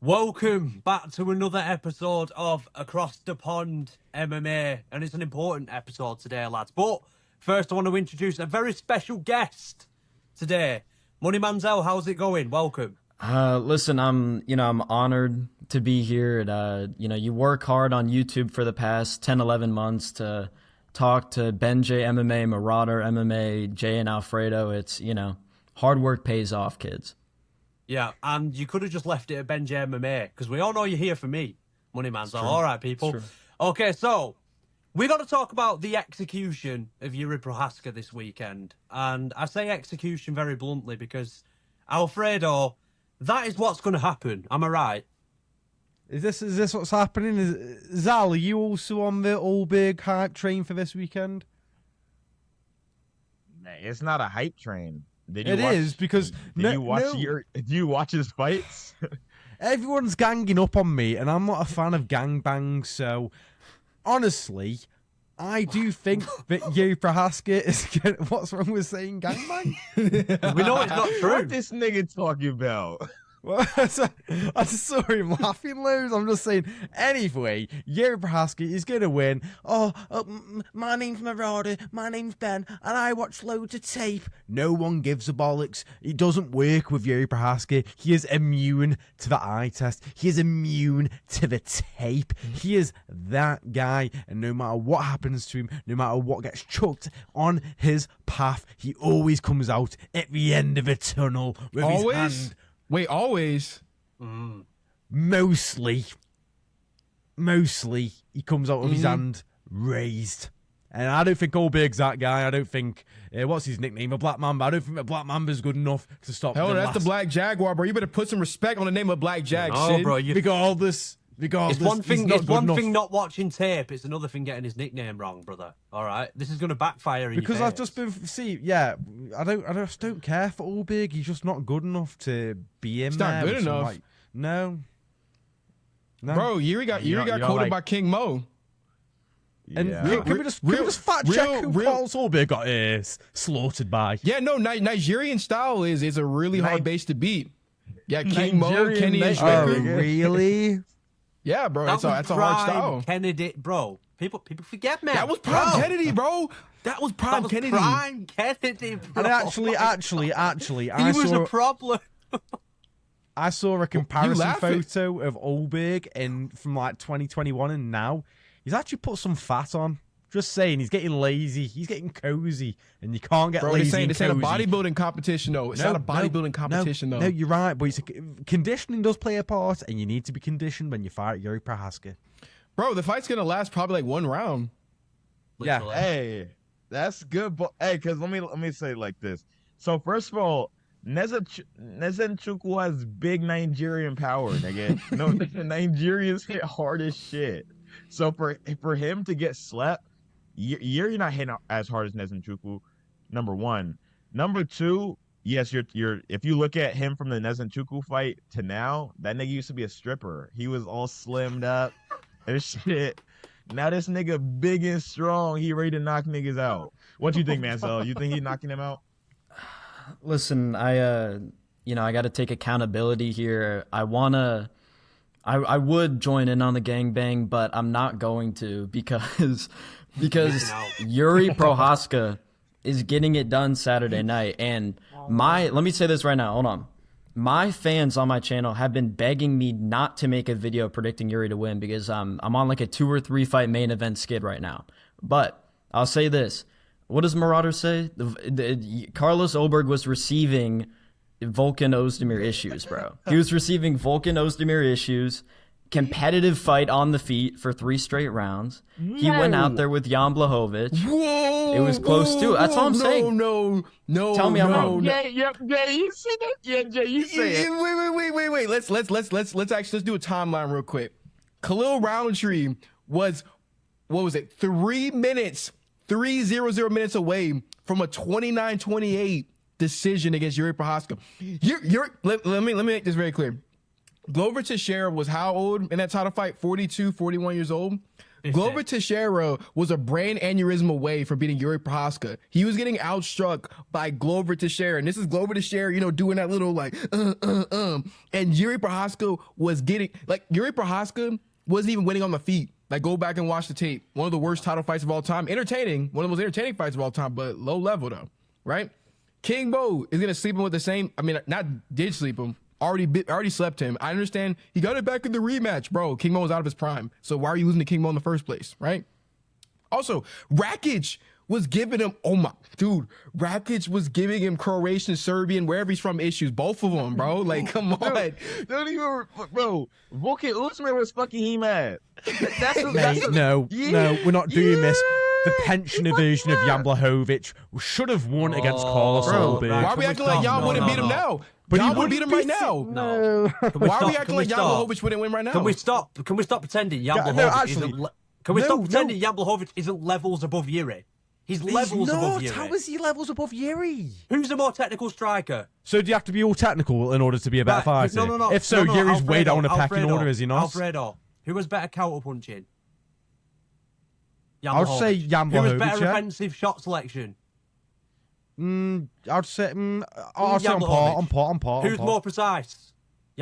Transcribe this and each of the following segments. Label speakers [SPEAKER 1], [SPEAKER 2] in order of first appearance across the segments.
[SPEAKER 1] Welcome back to another episode of Across the Pond MMA, and it's an important episode today, lads. But first, I want to introduce a very special guest today. Money Manzel, how's it going? Welcome.
[SPEAKER 2] Listen, I'm honored to be here. And, you work hard on YouTube for the past 10, 11 months to talk to Ben J MMA, Marauder MMA, Jay and Alfredo. It's, hard work pays off, kids.
[SPEAKER 1] Yeah, and you could have just left it at Ben J MMA, because we all know you're here for me, Money Manzel. All right, people. Okay, so we got to talk about the execution of Jiri Prochazka this weekend. And I say execution very bluntly because, Alfredo, that is what's going to happen. Am I right?
[SPEAKER 3] Is this what's happening? Zal, are you also on the Ulberg hype train for this weekend?
[SPEAKER 4] It's not a hype train.
[SPEAKER 3] It is because
[SPEAKER 4] do you watch his fights?
[SPEAKER 3] Everyone's ganging up on me, and I'm not a fan of gangbangs. So, honestly, I do think that Jiri Prochazka is. What's wrong with saying gangbang?
[SPEAKER 1] We know it's not true.
[SPEAKER 4] What this nigga talking about?
[SPEAKER 3] I just saw him laughing loads. I'm just saying. Anyway, Jiri Prochazka is going to win. My name's Marauder, my name's Ben, and I watch loads of tape. No one gives a bollocks. It doesn't work with Jiri Prochazka. He is immune to the eye test. He is immune to the tape. He is that guy, and no matter what happens to him, no matter what gets chucked on his path, he always comes out at the end of a tunnel with his hand.
[SPEAKER 5] Wait, always?
[SPEAKER 3] Mostly, he comes out with his hand raised. And I don't think Ulberg's that guy. I don't think, what's his nickname? A Black Mamba. I don't think the Black Mamba's good enough to stop
[SPEAKER 5] Hell, that's the Black Jaguar, bro. You better put some respect on the name of Black Jag,
[SPEAKER 1] shit. Bro,
[SPEAKER 3] Regardless,
[SPEAKER 1] it's one thing not watching tape. It's another thing getting his nickname wrong, brother. All right, this is going to backfire in
[SPEAKER 3] because
[SPEAKER 1] your
[SPEAKER 3] I've just been I just don't care for Ulberg. He's just not good enough to be in there.
[SPEAKER 5] Not good enough.
[SPEAKER 3] No.
[SPEAKER 5] Bro, Jiri got quoted by King Mo.
[SPEAKER 3] And can we just fact check who Carlos Ulberg got slaughtered by?
[SPEAKER 5] Yeah, no, Nigerian style is a really hard base to beat. Yeah, King Mo, Kenny and
[SPEAKER 3] really?
[SPEAKER 5] Yeah, bro, that's a hard style.
[SPEAKER 1] Kennedy, bro. People forget, man.
[SPEAKER 5] That was prime Kennedy, bro. That was prime Kennedy.
[SPEAKER 1] Prime Kennedy, bro.
[SPEAKER 3] And actually,
[SPEAKER 1] he was a problem.
[SPEAKER 3] I saw a comparison photo of Ulberg from like 2021 and now. He's actually put some fat on. Just saying, he's getting lazy. He's getting cozy, and you can't get lazy.
[SPEAKER 5] This ain't a bodybuilding competition, though. It's not a bodybuilding competition, though.
[SPEAKER 3] No, you're right, but conditioning does play a part, and you need to be conditioned when you fight Jiri Prochazka.
[SPEAKER 5] Bro, the fight's gonna last probably like one round.
[SPEAKER 1] Literally.
[SPEAKER 4] Yeah. Hey, that's good. But hey, because let me say it like this. So first of all, Nezenchukwu has big Nigerian power, nigga. No, Nigerians hit hard as shit. So for him to get slept, you're not hitting as hard as Nezenchukwu, number one. Number two, yes, you're if you look at him from the Nezenchukwu fight to now, that nigga used to be a stripper. He was all slimmed up and shit. Now this nigga big and strong, he ready to knock niggas out. What do you think, Manzel? You think he's knocking him out?
[SPEAKER 2] Listen, I got to take accountability here. I would join in on the gangbang, but I'm not going to because Jiri Prochazka is getting it done Saturday night. And let me say this right now. Hold on. My fans on my channel have been begging me not to make a video predicting Jiri to win because I'm on like a 2 or 3 fight main event skid right now. But I'll say this. What does Marauder say? Carlos Ulberg was receiving Volkan Ozdemir issues, bro. He was receiving Volkan Ozdemir issues. Competitive fight on the feet for 3 straight rounds. He went out there with Jan Blachowicz.
[SPEAKER 5] Whoa!
[SPEAKER 2] It was close too. That's all I'm saying.
[SPEAKER 5] No.
[SPEAKER 2] Tell me I'm wrong.
[SPEAKER 4] Yeah, you see that? Yeah, Jay, you say it.
[SPEAKER 5] Wait. Let's do a timeline real quick. Khalil Roundtree was, what was it? 3 minutes, 3:00 minutes away from a 29-28 decision against Jiri Prochazka. Let me make this very clear. Glover Teixeira was how old in that title fight? 42, 41 years old. Glover Teixeira was a brain aneurysm away from beating Yuri Prochazka. He was getting outstruck by Glover Teixeira. And this is Glover Teixeira, you know, doing that little like, And Yuri Prochazka was getting, like, Yuri Prochazka wasn't even winning on the feet. Like, go back and watch the tape. One of the worst title fights of all time. Entertaining. One of the most entertaining fights of all time, but low level, though. Right? King Bo is going to sleep him with the same, I mean, not did sleep him. Already slept him. I understand he got it back in the rematch, bro. King Mo was out of his prime. So why are you losing to King Mo in the first place, right? Also, Rakic was giving him, Rakic was giving him Croatian, Serbian, wherever he's from issues. Both of them, bro. Like, come on.
[SPEAKER 4] Don't even, bro. Volkan Usman was fucking he mad.
[SPEAKER 3] No, we're not doing this. The pensioner version of Jan Blachowicz should have won against Carlos Ulberg.
[SPEAKER 5] Why are we acting like Jan wouldn't beat him now? But Jan would beat him right now.
[SPEAKER 1] No.
[SPEAKER 5] Why are we acting like Jan Blachowicz wouldn't win right now?
[SPEAKER 1] Can we stop pretending Jan Blachowicz pretending Jan Blachowicz isn't levels above Jiri? He's levels above Jiri.
[SPEAKER 3] How is he levels above Jiri?
[SPEAKER 1] Who's a more technical striker?
[SPEAKER 3] So do you have to be all technical in order to be a better fighter?
[SPEAKER 1] No.
[SPEAKER 3] If so, Yuri's way down the pecking order, is he not?
[SPEAKER 1] Alfredo. Who has better counter punching?
[SPEAKER 3] I'd say Jan Blachowicz.
[SPEAKER 1] Who has better offensive shot selection?
[SPEAKER 3] I'd say on par.
[SPEAKER 1] Who's more precise?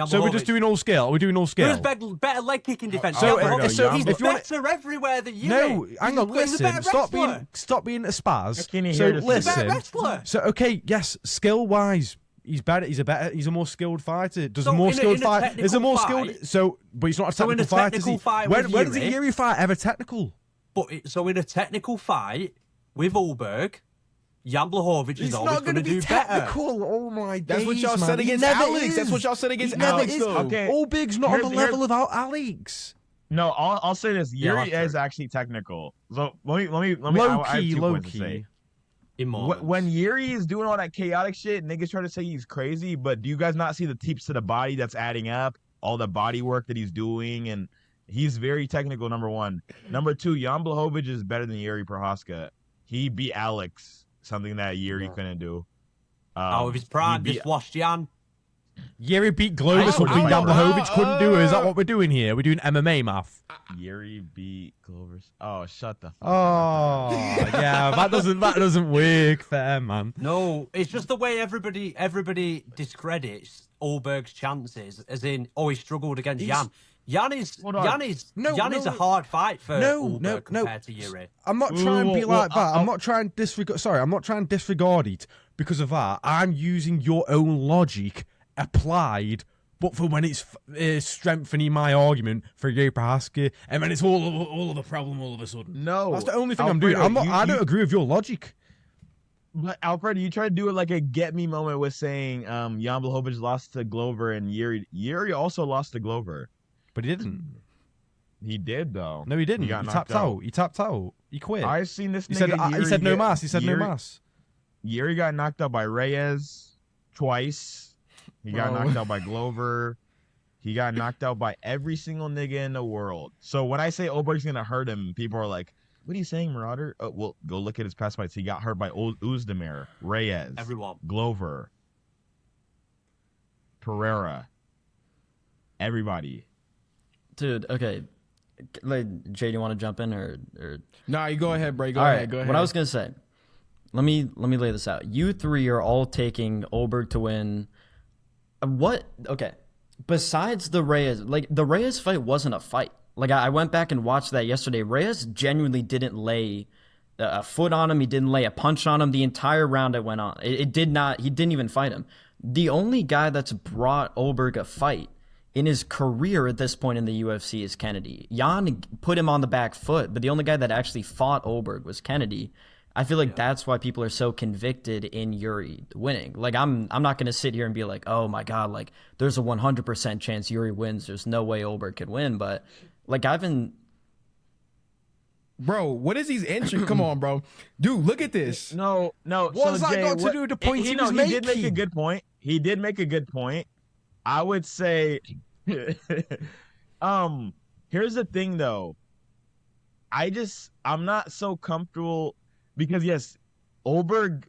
[SPEAKER 3] So we're just doing all skill. We're doing all skill.
[SPEAKER 1] Who's better leg kicking defense?
[SPEAKER 3] So
[SPEAKER 1] he's better everywhere than you.
[SPEAKER 3] No, hang on, listen. Stop being a spaz. So listen. So okay, yes, skill wise, he's better. He's a more skilled fighter. There's a more skilled fighter. There's a more skilled. So, but he's not a technical fighter. Is he? When does a Jiri fight ever technical?
[SPEAKER 1] But so in a technical fight with Ulberg, Jan Blachowicz is always going to do better.
[SPEAKER 3] Oh my days,
[SPEAKER 5] That's what y'all said against Alex. That's what y'all said against Alex.
[SPEAKER 4] Okay,
[SPEAKER 3] Ulberg's not on the level of Alex.
[SPEAKER 4] No, I'll say this. Yuri is actually technical. So let me. Low key. When Yuri is doing all that chaotic shit, niggas try to say he's crazy, but do you guys not see the teeps to the body that's adding up? All the body work that he's doing, and he's very technical, number one. Number two, Jan Blachowicz is better than Jiri Prochazka. He beat Alex, something that Jiri couldn't do.
[SPEAKER 1] If his prime just washed Jan.
[SPEAKER 3] Jiri beat Glover, something Jan Blachowicz couldn't do. Is that what we're doing here? We're doing MMA math.
[SPEAKER 4] Jiri beat Glover. Oh, shut the fuck up.
[SPEAKER 3] Oh, yeah, that doesn't work fair, man.
[SPEAKER 1] No, it's just the way everybody discredits Ulberg's chances, as in, he struggled against Jan. Jan is a hard fight for Ulberg compared to Jiri.
[SPEAKER 3] I'm not trying to be like that. I'm not trying to disregard. Sorry, I'm not trying to disregard it because of that. I'm using your own logic applied, but for when it's strengthening my argument for Jiri Prochazka, and then it's all of the problem all of a sudden.
[SPEAKER 4] No,
[SPEAKER 3] that's the only thing Alfredo, I'm doing. I don't agree with your logic.
[SPEAKER 4] But Alfredo, you try to do it like a get me moment with saying Jan Blachowicz lost to Glover and Jiri. Jiri also lost to Glover.
[SPEAKER 3] But he didn't.
[SPEAKER 4] He did, though.
[SPEAKER 3] No, he didn't. He tapped out. He tapped out. He quit.
[SPEAKER 4] I've seen this
[SPEAKER 3] he
[SPEAKER 4] nigga.
[SPEAKER 3] He said no mass. He said no mass.
[SPEAKER 4] Jiri got knocked out by Reyes twice. He got knocked out by Glover. He got knocked out by every single nigga in the world. So when I say Ulberg's going to hurt him, people are like, what are you saying, Marauder? Oh, well, go look at his past fights. He got hurt by Uzdemir, Reyes,
[SPEAKER 1] everyone,
[SPEAKER 4] Glover, Pereira, everybody.
[SPEAKER 2] Dude, okay. Like, Jay, do you want to jump in or?
[SPEAKER 5] Nah, you go ahead, Bray. Go
[SPEAKER 2] ahead.
[SPEAKER 5] Go ahead.
[SPEAKER 2] What I was gonna say. Let me lay this out. You three are all taking Ulberg to win. What? Okay. Besides the Reyes, the Reyes fight wasn't a fight. I went back and watched that yesterday. Reyes genuinely didn't lay a foot on him. He didn't lay a punch on him. The entire round it went on. It did not. He didn't even fight him. The only guy that's brought Ulberg a fight in his career at this point in the UFC is Kennedy. Jan put him on the back foot, but the only guy that actually fought Ulberg was Kennedy. I feel like that's why people are so convicted in Jiri winning. I'm not going to sit here and be like, oh my God, there's a 100% chance Jiri wins. There's no way Ulberg could win. But I've been...
[SPEAKER 5] Bro, what is these entries? Come on, bro. Dude, look at this.
[SPEAKER 4] No.
[SPEAKER 3] What has that got to do with the point he was making?
[SPEAKER 4] He did make a good point. I would say, here's the thing though. I'm not so comfortable because yes, Ulberg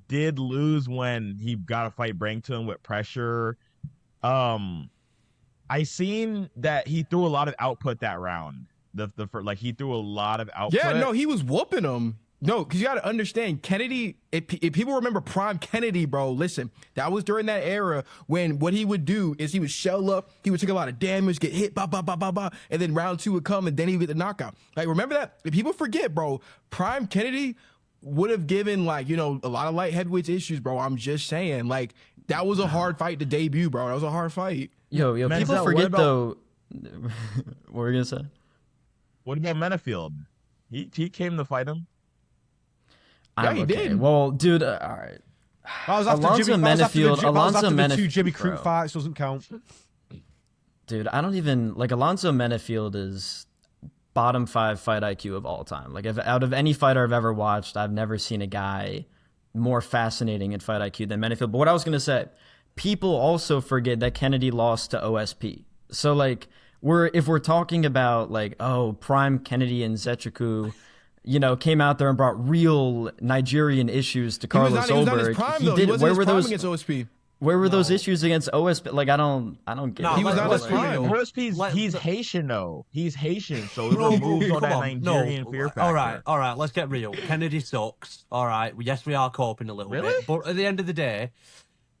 [SPEAKER 4] did lose when he got a fight bring to him with pressure. I seen that he threw a lot of output that round. like he threw a lot of output.
[SPEAKER 5] Yeah, no, he was whooping him. No, because you got to understand, Kennedy, if people remember Prime Kennedy, bro, listen, that was during that era when what he would do is he would shell up, he would take a lot of damage, get hit, and then round 2 would come, and then he would get the knockout. Like, remember that? If people forget, bro, Prime Kennedy would have given, like, you know, a lot of light heavyweights issues, bro. I'm just saying, like, that was a hard fight to debut, bro. That was a hard fight.
[SPEAKER 2] Yo, people forget, though. What were you going to say?
[SPEAKER 4] What about Menafield? He came to fight him.
[SPEAKER 5] Yeah, he did.
[SPEAKER 2] Well, dude, all right.
[SPEAKER 3] I was after
[SPEAKER 2] Alonzo Menafield.
[SPEAKER 3] The two Jimmy
[SPEAKER 2] bro.
[SPEAKER 3] Crute fights doesn't count.
[SPEAKER 2] Dude, I don't even like Alonzo Menafield is bottom 5 fight IQ of all time. Like, out of any fighter I've ever watched, I've never seen a guy more fascinating in fight IQ than Menafield. But what I was gonna say, people also forget that Kennedy lost to OSP. So like, if we're talking about like, oh, Prime Kennedy and Zechiku, you know, came out there and brought real Nigerian issues to Carlos
[SPEAKER 5] He was not his
[SPEAKER 2] Ulberg.
[SPEAKER 5] prime,
[SPEAKER 2] He
[SPEAKER 5] though.
[SPEAKER 2] did.
[SPEAKER 5] He wasn't
[SPEAKER 2] Where
[SPEAKER 5] his
[SPEAKER 2] were
[SPEAKER 5] prime
[SPEAKER 2] those
[SPEAKER 5] against OSP?
[SPEAKER 2] Where were those issues against OSP? Like, I don't get it.
[SPEAKER 5] He was not his
[SPEAKER 1] let's be
[SPEAKER 5] prime.
[SPEAKER 1] real.
[SPEAKER 4] He's Haitian though. He's Haitian, so it
[SPEAKER 1] Bro,
[SPEAKER 4] removes all
[SPEAKER 1] come
[SPEAKER 4] that
[SPEAKER 1] on.
[SPEAKER 4] Nigerian
[SPEAKER 1] No.
[SPEAKER 4] fear factor.
[SPEAKER 1] All right, let's get real. Kennedy sucks. All right, yes, we are coping a little
[SPEAKER 4] Really?
[SPEAKER 1] bit, but at the end of the day,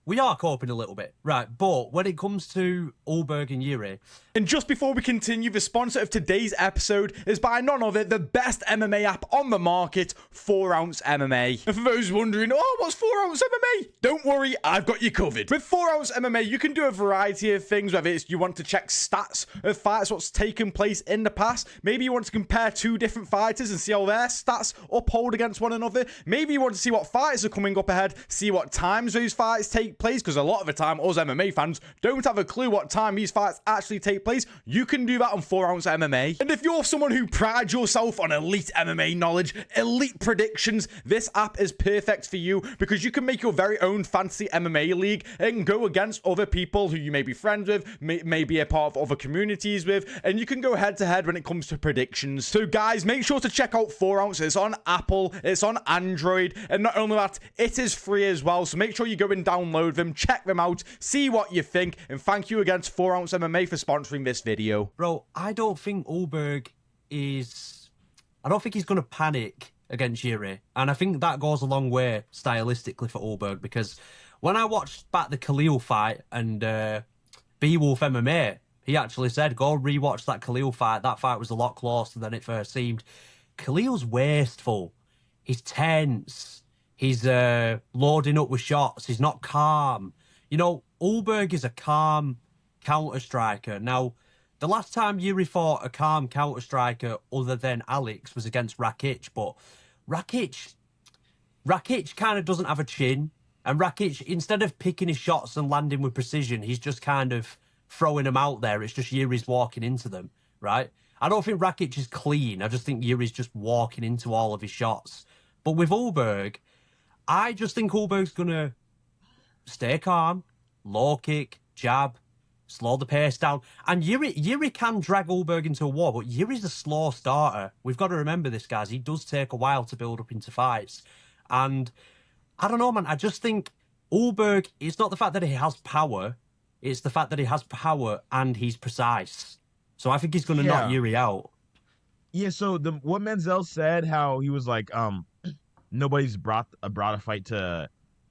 [SPEAKER 1] we are coping a little bit, right? But when it comes to Ulberg and Jiri,
[SPEAKER 6] And just before we continue, the sponsor of today's episode is by none other the best MMA app on the market, 4ounce MMA. And for those wondering, oh, what's 4ounce MMA? Don't worry, I've got you covered. With 4ounce MMA, you can do a variety of things, whether it's you want to check stats of fights, what's taken place in the past. Maybe you want to compare 2 different fighters and see how their stats uphold against one another. Maybe you want to see what fights are coming up ahead, see what times those fights take place, because a lot of the time, us MMA fans don't have a clue what time these fights actually take place. You can do that on 4ounce MMA. And if you're someone who prides yourself on elite MMA knowledge, elite predictions, this app is perfect for you because you can make your very own fantasy MMA league and go against other people who you may be friends with, may be a part of other communities with, and you can go head to head when it comes to predictions. So guys, make sure to check out 4ounce. It's on Apple, it's on Android, and not only that, it is free as well. So make sure you go and download them, check them out, see what you think, and thank you again to 4ounce MMA for sponsoring this video.
[SPEAKER 1] bro, I don't think Ulberg is. I don't think he's going to panic against Jiri, and I think that goes a long way stylistically for Ulberg because when I watched back the Khalil fight and Beowulf MMA, he actually said, "Go rewatch that Khalil fight. That fight was a lot closer than it first seemed." Khalil's wasteful. He's tense. He's loading up with shots. He's not calm. You know, Ulberg is a calm counter striker. Now, the last time Jiri fought a calm counter striker other than Alex was against Rakic, but Rakic kind of doesn't have a chin, and Rakic, instead of picking his shots and landing with precision, he's just kind of throwing them out there. It's just Jiri's walking into them, right? I don't think Rakic is clean. I just think Jiri's just walking into all of his shots. But with Ulberg, I just think Ulberg's going to stay calm, low kick, jab, slow the pace down. And Jiri can drag Ulberg into a war, but Yuri's a slow starter. We've got to remember this, guys. He does take a while to build up into fights. And I don't know, man. I just think Ulberg, it's not the fact that he has power. It's the fact that he has power and he's precise. So I think he's going to knock Jiri out.
[SPEAKER 4] Yeah, so what Menzel said, how he was like, nobody's brought a fight to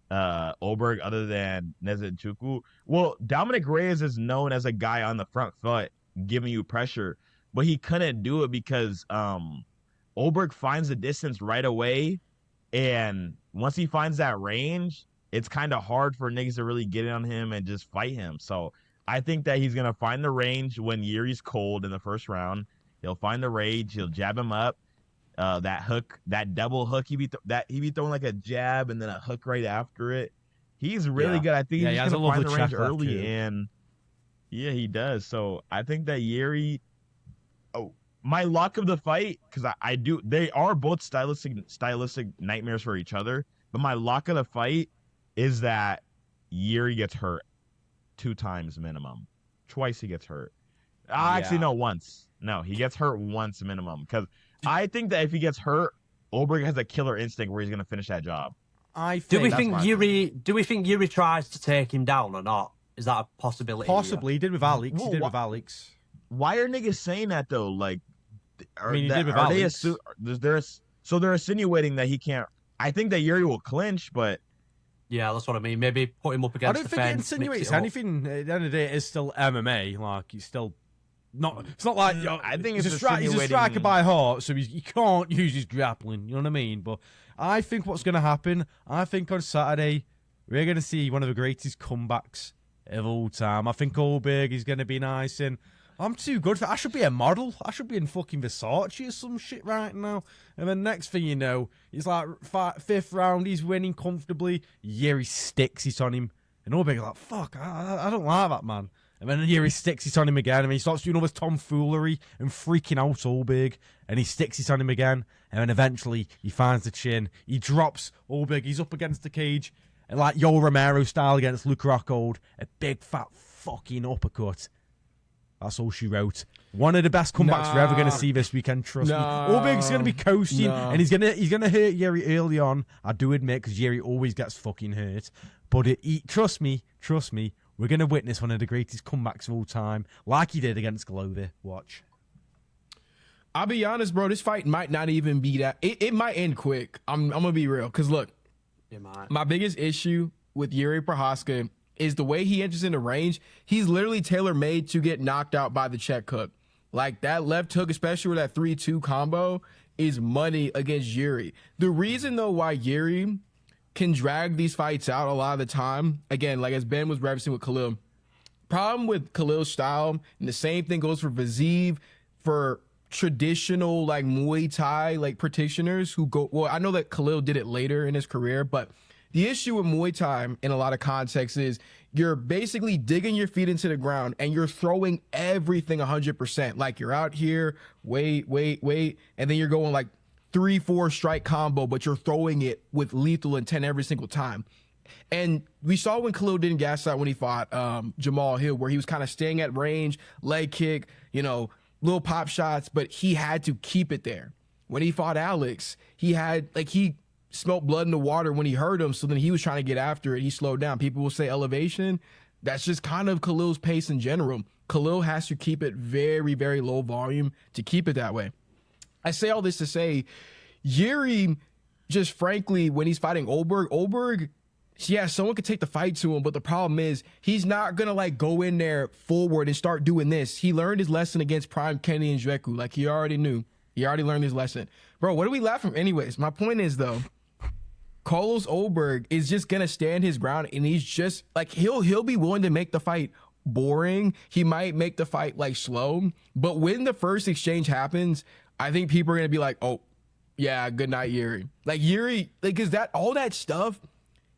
[SPEAKER 4] Ulberg other than Nezenchukwu. Well, Dominic Reyes is known as a guy on the front foot giving you pressure, but he couldn't do it because Ulberg finds the distance right away, and once he finds that range, it's kind of hard for niggas to really get in on him and just fight him. So I think that he's gonna find the range when Yuri's cold in the first round. He'll find the range. He'll jab him up. That hook, that double hook, he be throwing like a jab and then a hook right after it. He's really good. I think he's gonna find the range early, and yeah, he does. So I think that Jiri. Oh, my lock of the fight, because I do. They are both stylistic nightmares for each other. But my lock of the fight is that Jiri gets hurt 2 times minimum. Twice he gets hurt. Actually, no, once. No, he gets hurt once minimum, because I think that if he gets hurt, Ulberg has a killer instinct where he's going to finish that job.
[SPEAKER 1] Do we think Jiri tries to take him down or not? Is that a possibility?
[SPEAKER 3] Possibly. He did with Alex. Why are niggas saying that though? Like, I mean, he did with Alex.
[SPEAKER 4] So they're insinuating that he can't. I think that Jiri will clinch, but
[SPEAKER 1] yeah, that's what I mean. Maybe put him up against
[SPEAKER 3] I don't
[SPEAKER 1] the
[SPEAKER 3] think it
[SPEAKER 1] fence.
[SPEAKER 3] insinuates anything. At the end of the day, it is still MMA. Like, he's still not. It's not like
[SPEAKER 4] I think it's
[SPEAKER 3] he's a striker by heart, so he can't use his grappling. You know what I mean? But I think what's going to happen. I think on Saturday we're going to see one of the greatest comebacks of all time. I think Ulberg is going to be nice, and I'm too good for it. I should be a model. I should be in fucking Versace or some shit right now. And then next thing you know, it's like fifth round, he's winning comfortably. Jiri sticks it on him. And Ulberg's like, fuck, I don't like that, man. And then Jiri sticks it on him again. And he starts doing all this tomfoolery and freaking out Ulberg. And he sticks it on him again. And then eventually he finds the chin. He drops Ulberg. He's up against the cage. And like Yoel Romero style against Luke Rockhold, a big fat fucking uppercut. That's all she wrote. One of the best comebacks we're ever going to see this weekend. Trust me. Ulberg's going to be coasting, and he's gonna hurt Jiri early on. I do admit, because Jiri always gets fucking hurt. But trust me, we're going to witness one of the greatest comebacks of all time, like he did against Glover. Watch.
[SPEAKER 5] I'll be honest, bro. This fight might not even be that. It might end quick. I'm gonna be real, because look, my biggest issue with Jiri Prochazka is the way he enters into range. He's literally tailor-made to get knocked out by the check hook. Like, that left hook, especially with that 3-2 combo, is money against Jiri. The reason, though, why Jiri can drag these fights out a lot of the time, again, like as Ben was referencing with Khalil, problem with Khalil's style, and the same thing goes for Vazeev, for traditional, like, Muay Thai, like, practitioners who go, well, I know that Khalil did it later in his career, but the issue with Muay Thai in a lot of contexts is you're basically digging your feet into the ground and you're throwing everything 100%. Like, you're out here, wait, and then you're going like 3-4 strike combo, but you're throwing it with lethal intent every single time. And we saw when Khalil didn't gas out when he fought Jamal Hill, where he was kind of staying at range, leg kick, little pop shots, but he had to keep it there. When he fought Alex, he smelled blood in the water when he heard him, so then he was trying to get after it. He slowed down. People will say elevation. That's just kind of Khalil's pace in general. Khalil has to keep it very, very low volume to keep it that way. I say all this to say, Jiri, just frankly, when he's fighting Ulberg, yeah, someone could take the fight to him, but the problem is he's not going to like go in there forward and start doing this. He learned his lesson against Prime Kenny and Nzechukwu. Like, he already knew. He already learned his lesson. Bro, what are we laughing? Anyways, my point is, though, Carlos Ulberg is just going to stand his ground, and he's just like, he'll be willing to make the fight boring. He might make the fight like slow, but when the first exchange happens, I think people are going to be like, oh, yeah, good night, Jiri. Like, Jiri, like, is that all that stuff?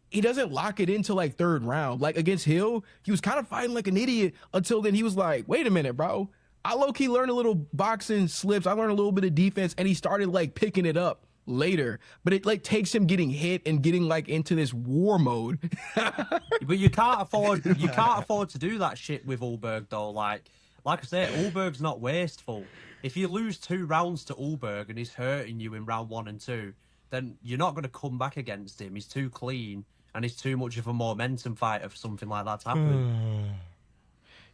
[SPEAKER 5] He doesn't lock it into like third round. Like, against Hill, he was kind of fighting like an idiot until then he was like, wait a minute, bro. I low-key learned a little boxing slips. I learned a little bit of defense, and he started like picking it up later, but it like takes him getting hit and getting like into this war mode.
[SPEAKER 1] But you can't afford to do that shit with Ulberg though. Like I said, Ulberg's not wasteful. If you lose 2 rounds to Ulberg and he's hurting you in round 1 and 2, then you're not going to come back against him. He's too clean and he's too much of a momentum fighter for something like that to happen.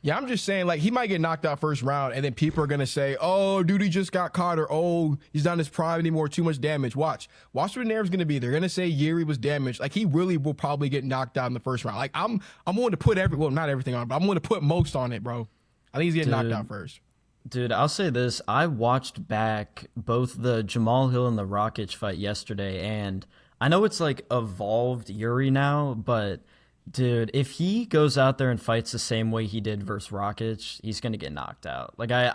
[SPEAKER 5] Yeah, I'm just saying, like, he might get knocked out first round, and then people are going to say, oh, dude, he just got caught, or, oh, he's not in his prime anymore, too much damage. Watch what the narrative's going to be. They're going to say Jiri was damaged. Like, he really will probably get knocked out in the first round. Like, I'm willing to put not everything on it, but I'm willing to put most on it, bro. I think he's getting knocked out first.
[SPEAKER 2] Dude, I'll say this. I watched back both the Jamal Hill and the Rakic fight yesterday, and I know it's, like, evolved Jiri now, but... dude, if he goes out there and fights the same way he did versus Rakic, he's gonna get knocked out. Like I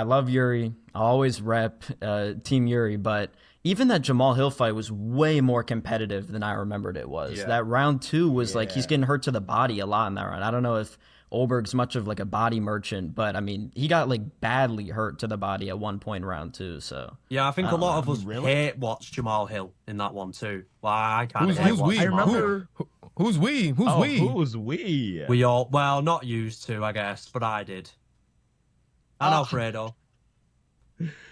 [SPEAKER 2] love Jiri. I always rep Team Jiri, but even that Jamal Hill fight was way more competitive than I remembered it was. Yeah. That round 2 was like he's getting hurt to the body a lot in that round. I don't know if Ulberg's much of like a body merchant, but I mean he got like badly hurt to the body at one point in round 2. So
[SPEAKER 1] yeah, I think a lot of us hate watch Jamal Hill in that one too. Well, I kind of hate watch.
[SPEAKER 5] I remember who's we?
[SPEAKER 4] Who's we?
[SPEAKER 1] We all not used to, I guess, but I did. And Alfredo.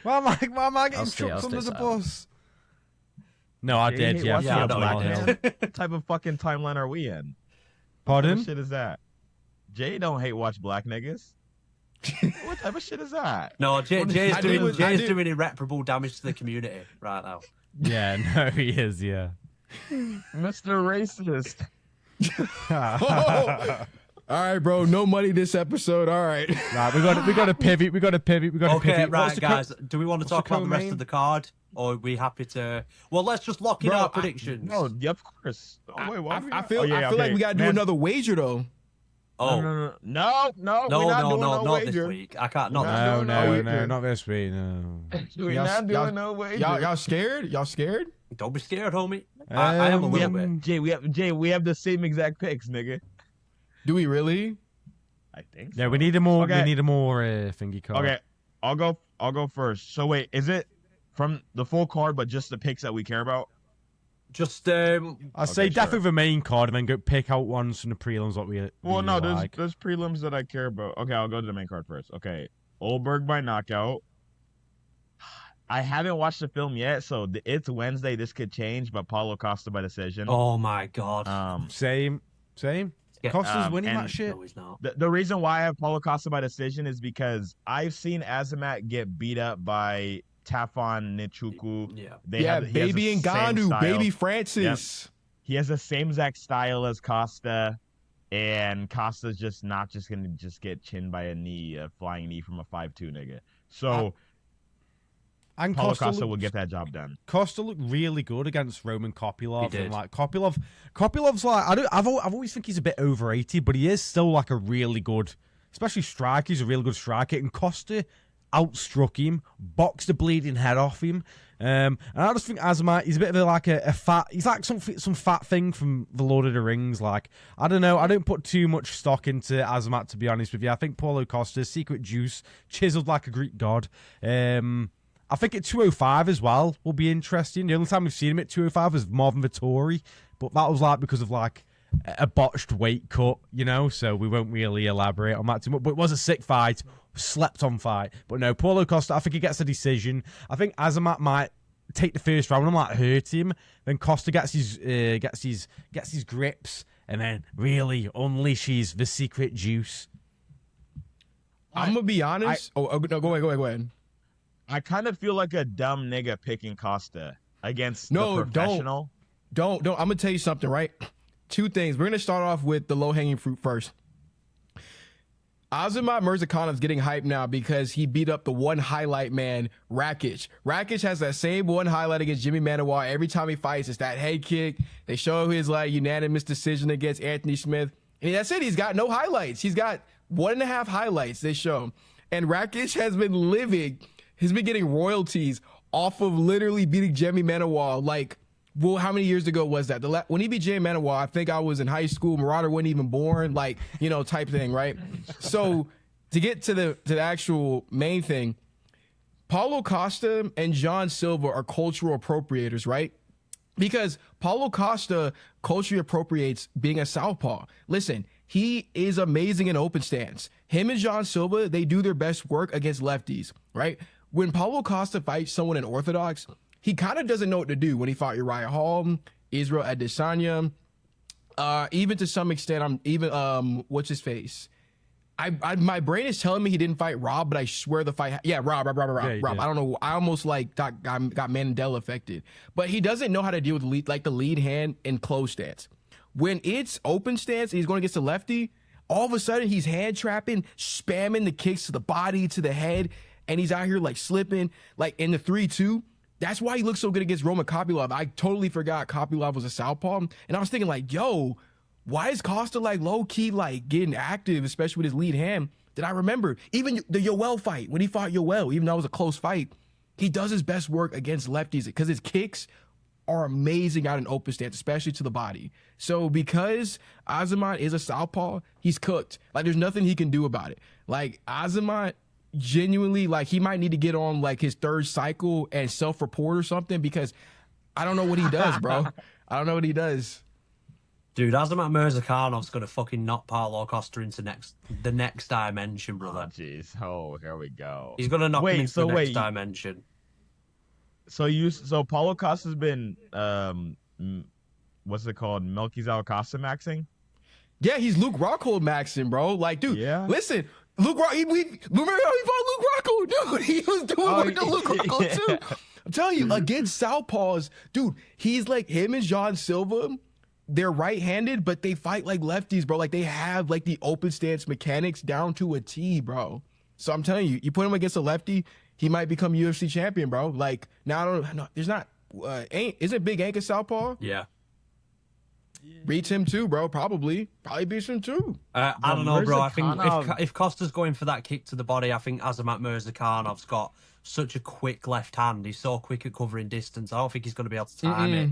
[SPEAKER 3] Why am I getting chucked under the bus? No, I did. Yeah,
[SPEAKER 1] I know I did.
[SPEAKER 4] What type of fucking timeline are we in?
[SPEAKER 3] Pardon?
[SPEAKER 4] What shit is that? Jay don't hate watch black niggas. What type of shit is that?
[SPEAKER 1] No, Jay's
[SPEAKER 5] I do-
[SPEAKER 1] doing irreparable damage to the community right now.
[SPEAKER 3] Yeah, no, he is. Yeah.
[SPEAKER 4] Mr. Racist.
[SPEAKER 5] All right, bro. No money this episode. All right.
[SPEAKER 3] Right, we got to pivot. We got to pivot.
[SPEAKER 1] Okay,
[SPEAKER 3] pivot.
[SPEAKER 1] right, guys. Do we want to talk about the rest
[SPEAKER 5] co-main?
[SPEAKER 1] of the card, or are we happy to? Well, let's just lock in
[SPEAKER 5] Bro,
[SPEAKER 1] our predictions.
[SPEAKER 4] No, yeah, of course. Oh, wait, why
[SPEAKER 5] I feel
[SPEAKER 4] yeah,
[SPEAKER 5] like
[SPEAKER 4] okay.
[SPEAKER 5] we gotta do
[SPEAKER 4] Man,
[SPEAKER 5] another wager though.
[SPEAKER 1] oh,
[SPEAKER 4] No,
[SPEAKER 1] no,
[SPEAKER 4] we're not doing no
[SPEAKER 1] not
[SPEAKER 4] wager.
[SPEAKER 1] this week. I can't. Not
[SPEAKER 4] No,
[SPEAKER 1] this
[SPEAKER 3] No,
[SPEAKER 1] week.
[SPEAKER 3] no, not this week. No.
[SPEAKER 4] We're
[SPEAKER 5] Y'all-
[SPEAKER 4] not
[SPEAKER 5] y'all-
[SPEAKER 4] doing no wager.
[SPEAKER 5] Y'all scared? Y'all scared?
[SPEAKER 1] Don't be scared, homie. I am a little bit.
[SPEAKER 4] Jay, we have the same exact picks, nigga.
[SPEAKER 5] Do we really?
[SPEAKER 4] I think.
[SPEAKER 3] Yeah, we need a more.
[SPEAKER 4] Okay.
[SPEAKER 3] We need a more thingy card.
[SPEAKER 4] Okay, I'll go first. So wait, is it from the full card, but just the picks that we care about?
[SPEAKER 1] Just
[SPEAKER 3] I'd say
[SPEAKER 4] Okay,
[SPEAKER 3] definitely
[SPEAKER 4] sure.
[SPEAKER 3] the main card, and then go pick out ones from the prelims what we.
[SPEAKER 4] Well,
[SPEAKER 3] we
[SPEAKER 4] no,
[SPEAKER 3] like.
[SPEAKER 4] there's prelims that I care about. Okay, I'll go to the main card first. Okay, Ulberg by knockout. I haven't watched the film yet, so it's Wednesday. This could change, but Paulo Costa by decision.
[SPEAKER 1] Oh my god.
[SPEAKER 3] Same.
[SPEAKER 1] Yeah,
[SPEAKER 3] Costa's winning
[SPEAKER 4] and-
[SPEAKER 3] that shit.
[SPEAKER 1] No, he's not.
[SPEAKER 4] The reason why I have Paulo Costa by decision is because I've seen Azamat get beat up by Tafon Nichuku.
[SPEAKER 1] Yeah.
[SPEAKER 4] He has
[SPEAKER 5] baby
[SPEAKER 4] the same
[SPEAKER 5] Ngannou,
[SPEAKER 4] style.
[SPEAKER 5] baby Francis.
[SPEAKER 4] He has the same exact style as Costa, and Costa's just not just gonna just get chinned by a flying knee from a 5'2" nigga. So
[SPEAKER 3] And
[SPEAKER 4] Paulo Costa
[SPEAKER 3] looked-
[SPEAKER 4] will get that job done.
[SPEAKER 3] Costa looked really good against Roman Kopylov.
[SPEAKER 1] He did.
[SPEAKER 3] And like Kopylov's like I've always think he's a bit overrated, but he is still like a really good, especially striker. He's a really good striker. And Costa outstruck him, boxed the bleeding head off him. And I just think Azamat, he's a bit of a fat. He's like some fat thing from the Lord of the Rings. Like I don't know. I don't put too much stock into Azamat, to be honest with you. I think Paulo Costa, secret juice, chiseled like a Greek god. I think at 205 as well will be interesting. The only time we've seen him at 205 was Marvin Vittori, but that was like because of like a botched weight cut, you know, so we won't really elaborate on that too much. But it was a sick fight, slept on fight. But no, Paulo Costa, I think he gets a decision. I think Azamat might take the first round and might hurt him. Then Costa gets his grips and then really unleashes the secret juice.
[SPEAKER 5] I'm gonna be honest. No, go ahead.
[SPEAKER 4] I kind of feel like a dumb nigga picking Costa against
[SPEAKER 5] No,
[SPEAKER 4] the professional.
[SPEAKER 5] Don't. I'm gonna tell you something, right? Two things. We're gonna start off with the low-hanging fruit first. Azamat Murzakanov is getting hyped now because he beat up the one highlight man, Rakic. Rakic has that same one highlight against Jimmy Manuwa. Every time he fights, it's that head kick. They show his like unanimous decision against Anthony Smith. And that's it. He's got no highlights. He's got 1.5 highlights they show. And Rakic has been living, he's been getting royalties off of literally beating Jimmy Manuwa. Like, well, how many years ago was that? When he beat Jimmy Manuwa, I think I was in high school. Marauder wasn't even born, like, you know, type thing, right? So to get to the actual main thing, Paulo Costa and John Silva are cultural appropriators, right? Because Paulo Costa culturally appropriates being a southpaw. Listen, he is amazing in open stance. Him and John Silva, they do their best work against lefties, right? When Paulo Costa fights someone in orthodox, he kind of doesn't know what to do. When he fought Uriah Hall, Israel Adesanya, even to some extent, what's his face? My brain is telling me he didn't fight Rob, but I swear the fight. Yeah, Rob.
[SPEAKER 3] Yeah,
[SPEAKER 5] Rob. I don't know. I almost like got Mandela affected, but he doesn't know how to deal with the lead hand and close stance. When it's open stance and he's going against the lefty, all of a sudden he's hand trapping, spamming the kicks to the body, to the head, and he's out here like slipping, like in the 3-2. That's why he looks so good against Roman Kopylov. I totally forgot Kopylov was a southpaw, and I was thinking like, yo, why is Costa like low key like getting active, especially with his lead hand? Did I remember even the Yoel fight when he fought Yoel, even though it was a close fight, he does his best work against lefties because his kicks are amazing out in open stance, especially to the body. So because Azamat is a southpaw, he's cooked. Like there's nothing he can do about it. Like Azamat genuinely, like he might need to get on like his third cycle and self-report or something because I don't know what he does, bro. I don't know what he does.
[SPEAKER 1] Dude, Azamat Murzakanov gonna fucking knock Paulo Costa into the next dimension, brother.
[SPEAKER 4] Jeez. Oh, here we go.
[SPEAKER 1] He's gonna knock him into the next
[SPEAKER 4] wait.
[SPEAKER 1] dimension.
[SPEAKER 4] So Paulo Costa's been what's it called? Melchizedek Costa maxing?
[SPEAKER 5] Yeah, he's Luke Rockhold maxing, bro. Like, dude,
[SPEAKER 4] Yeah.
[SPEAKER 5] listen, Luke Rocco, remember how he fought Luke Rocco, dude? He was doing work to Luke Rocco too. I'm telling you, against southpaws, dude, he's like him and John Silva. They're right-handed, but they fight like lefties, bro. Like they have like the open stance mechanics down to a T, bro. So I'm telling you, you put him against a lefty, he might become UFC champion, bro. Like now, I don't know. There's not. Isn't Big Ank a southpaw?
[SPEAKER 1] Yeah.
[SPEAKER 2] Beats him too, bro. Probably beats him too.
[SPEAKER 1] I don't know, bro. I think
[SPEAKER 4] Murzakanov-
[SPEAKER 1] if Costa's going for that kick to the body, I think Azamat Murzakanov got such a quick left hand. He's so quick at covering distance. I don't think he's going to be able to time it.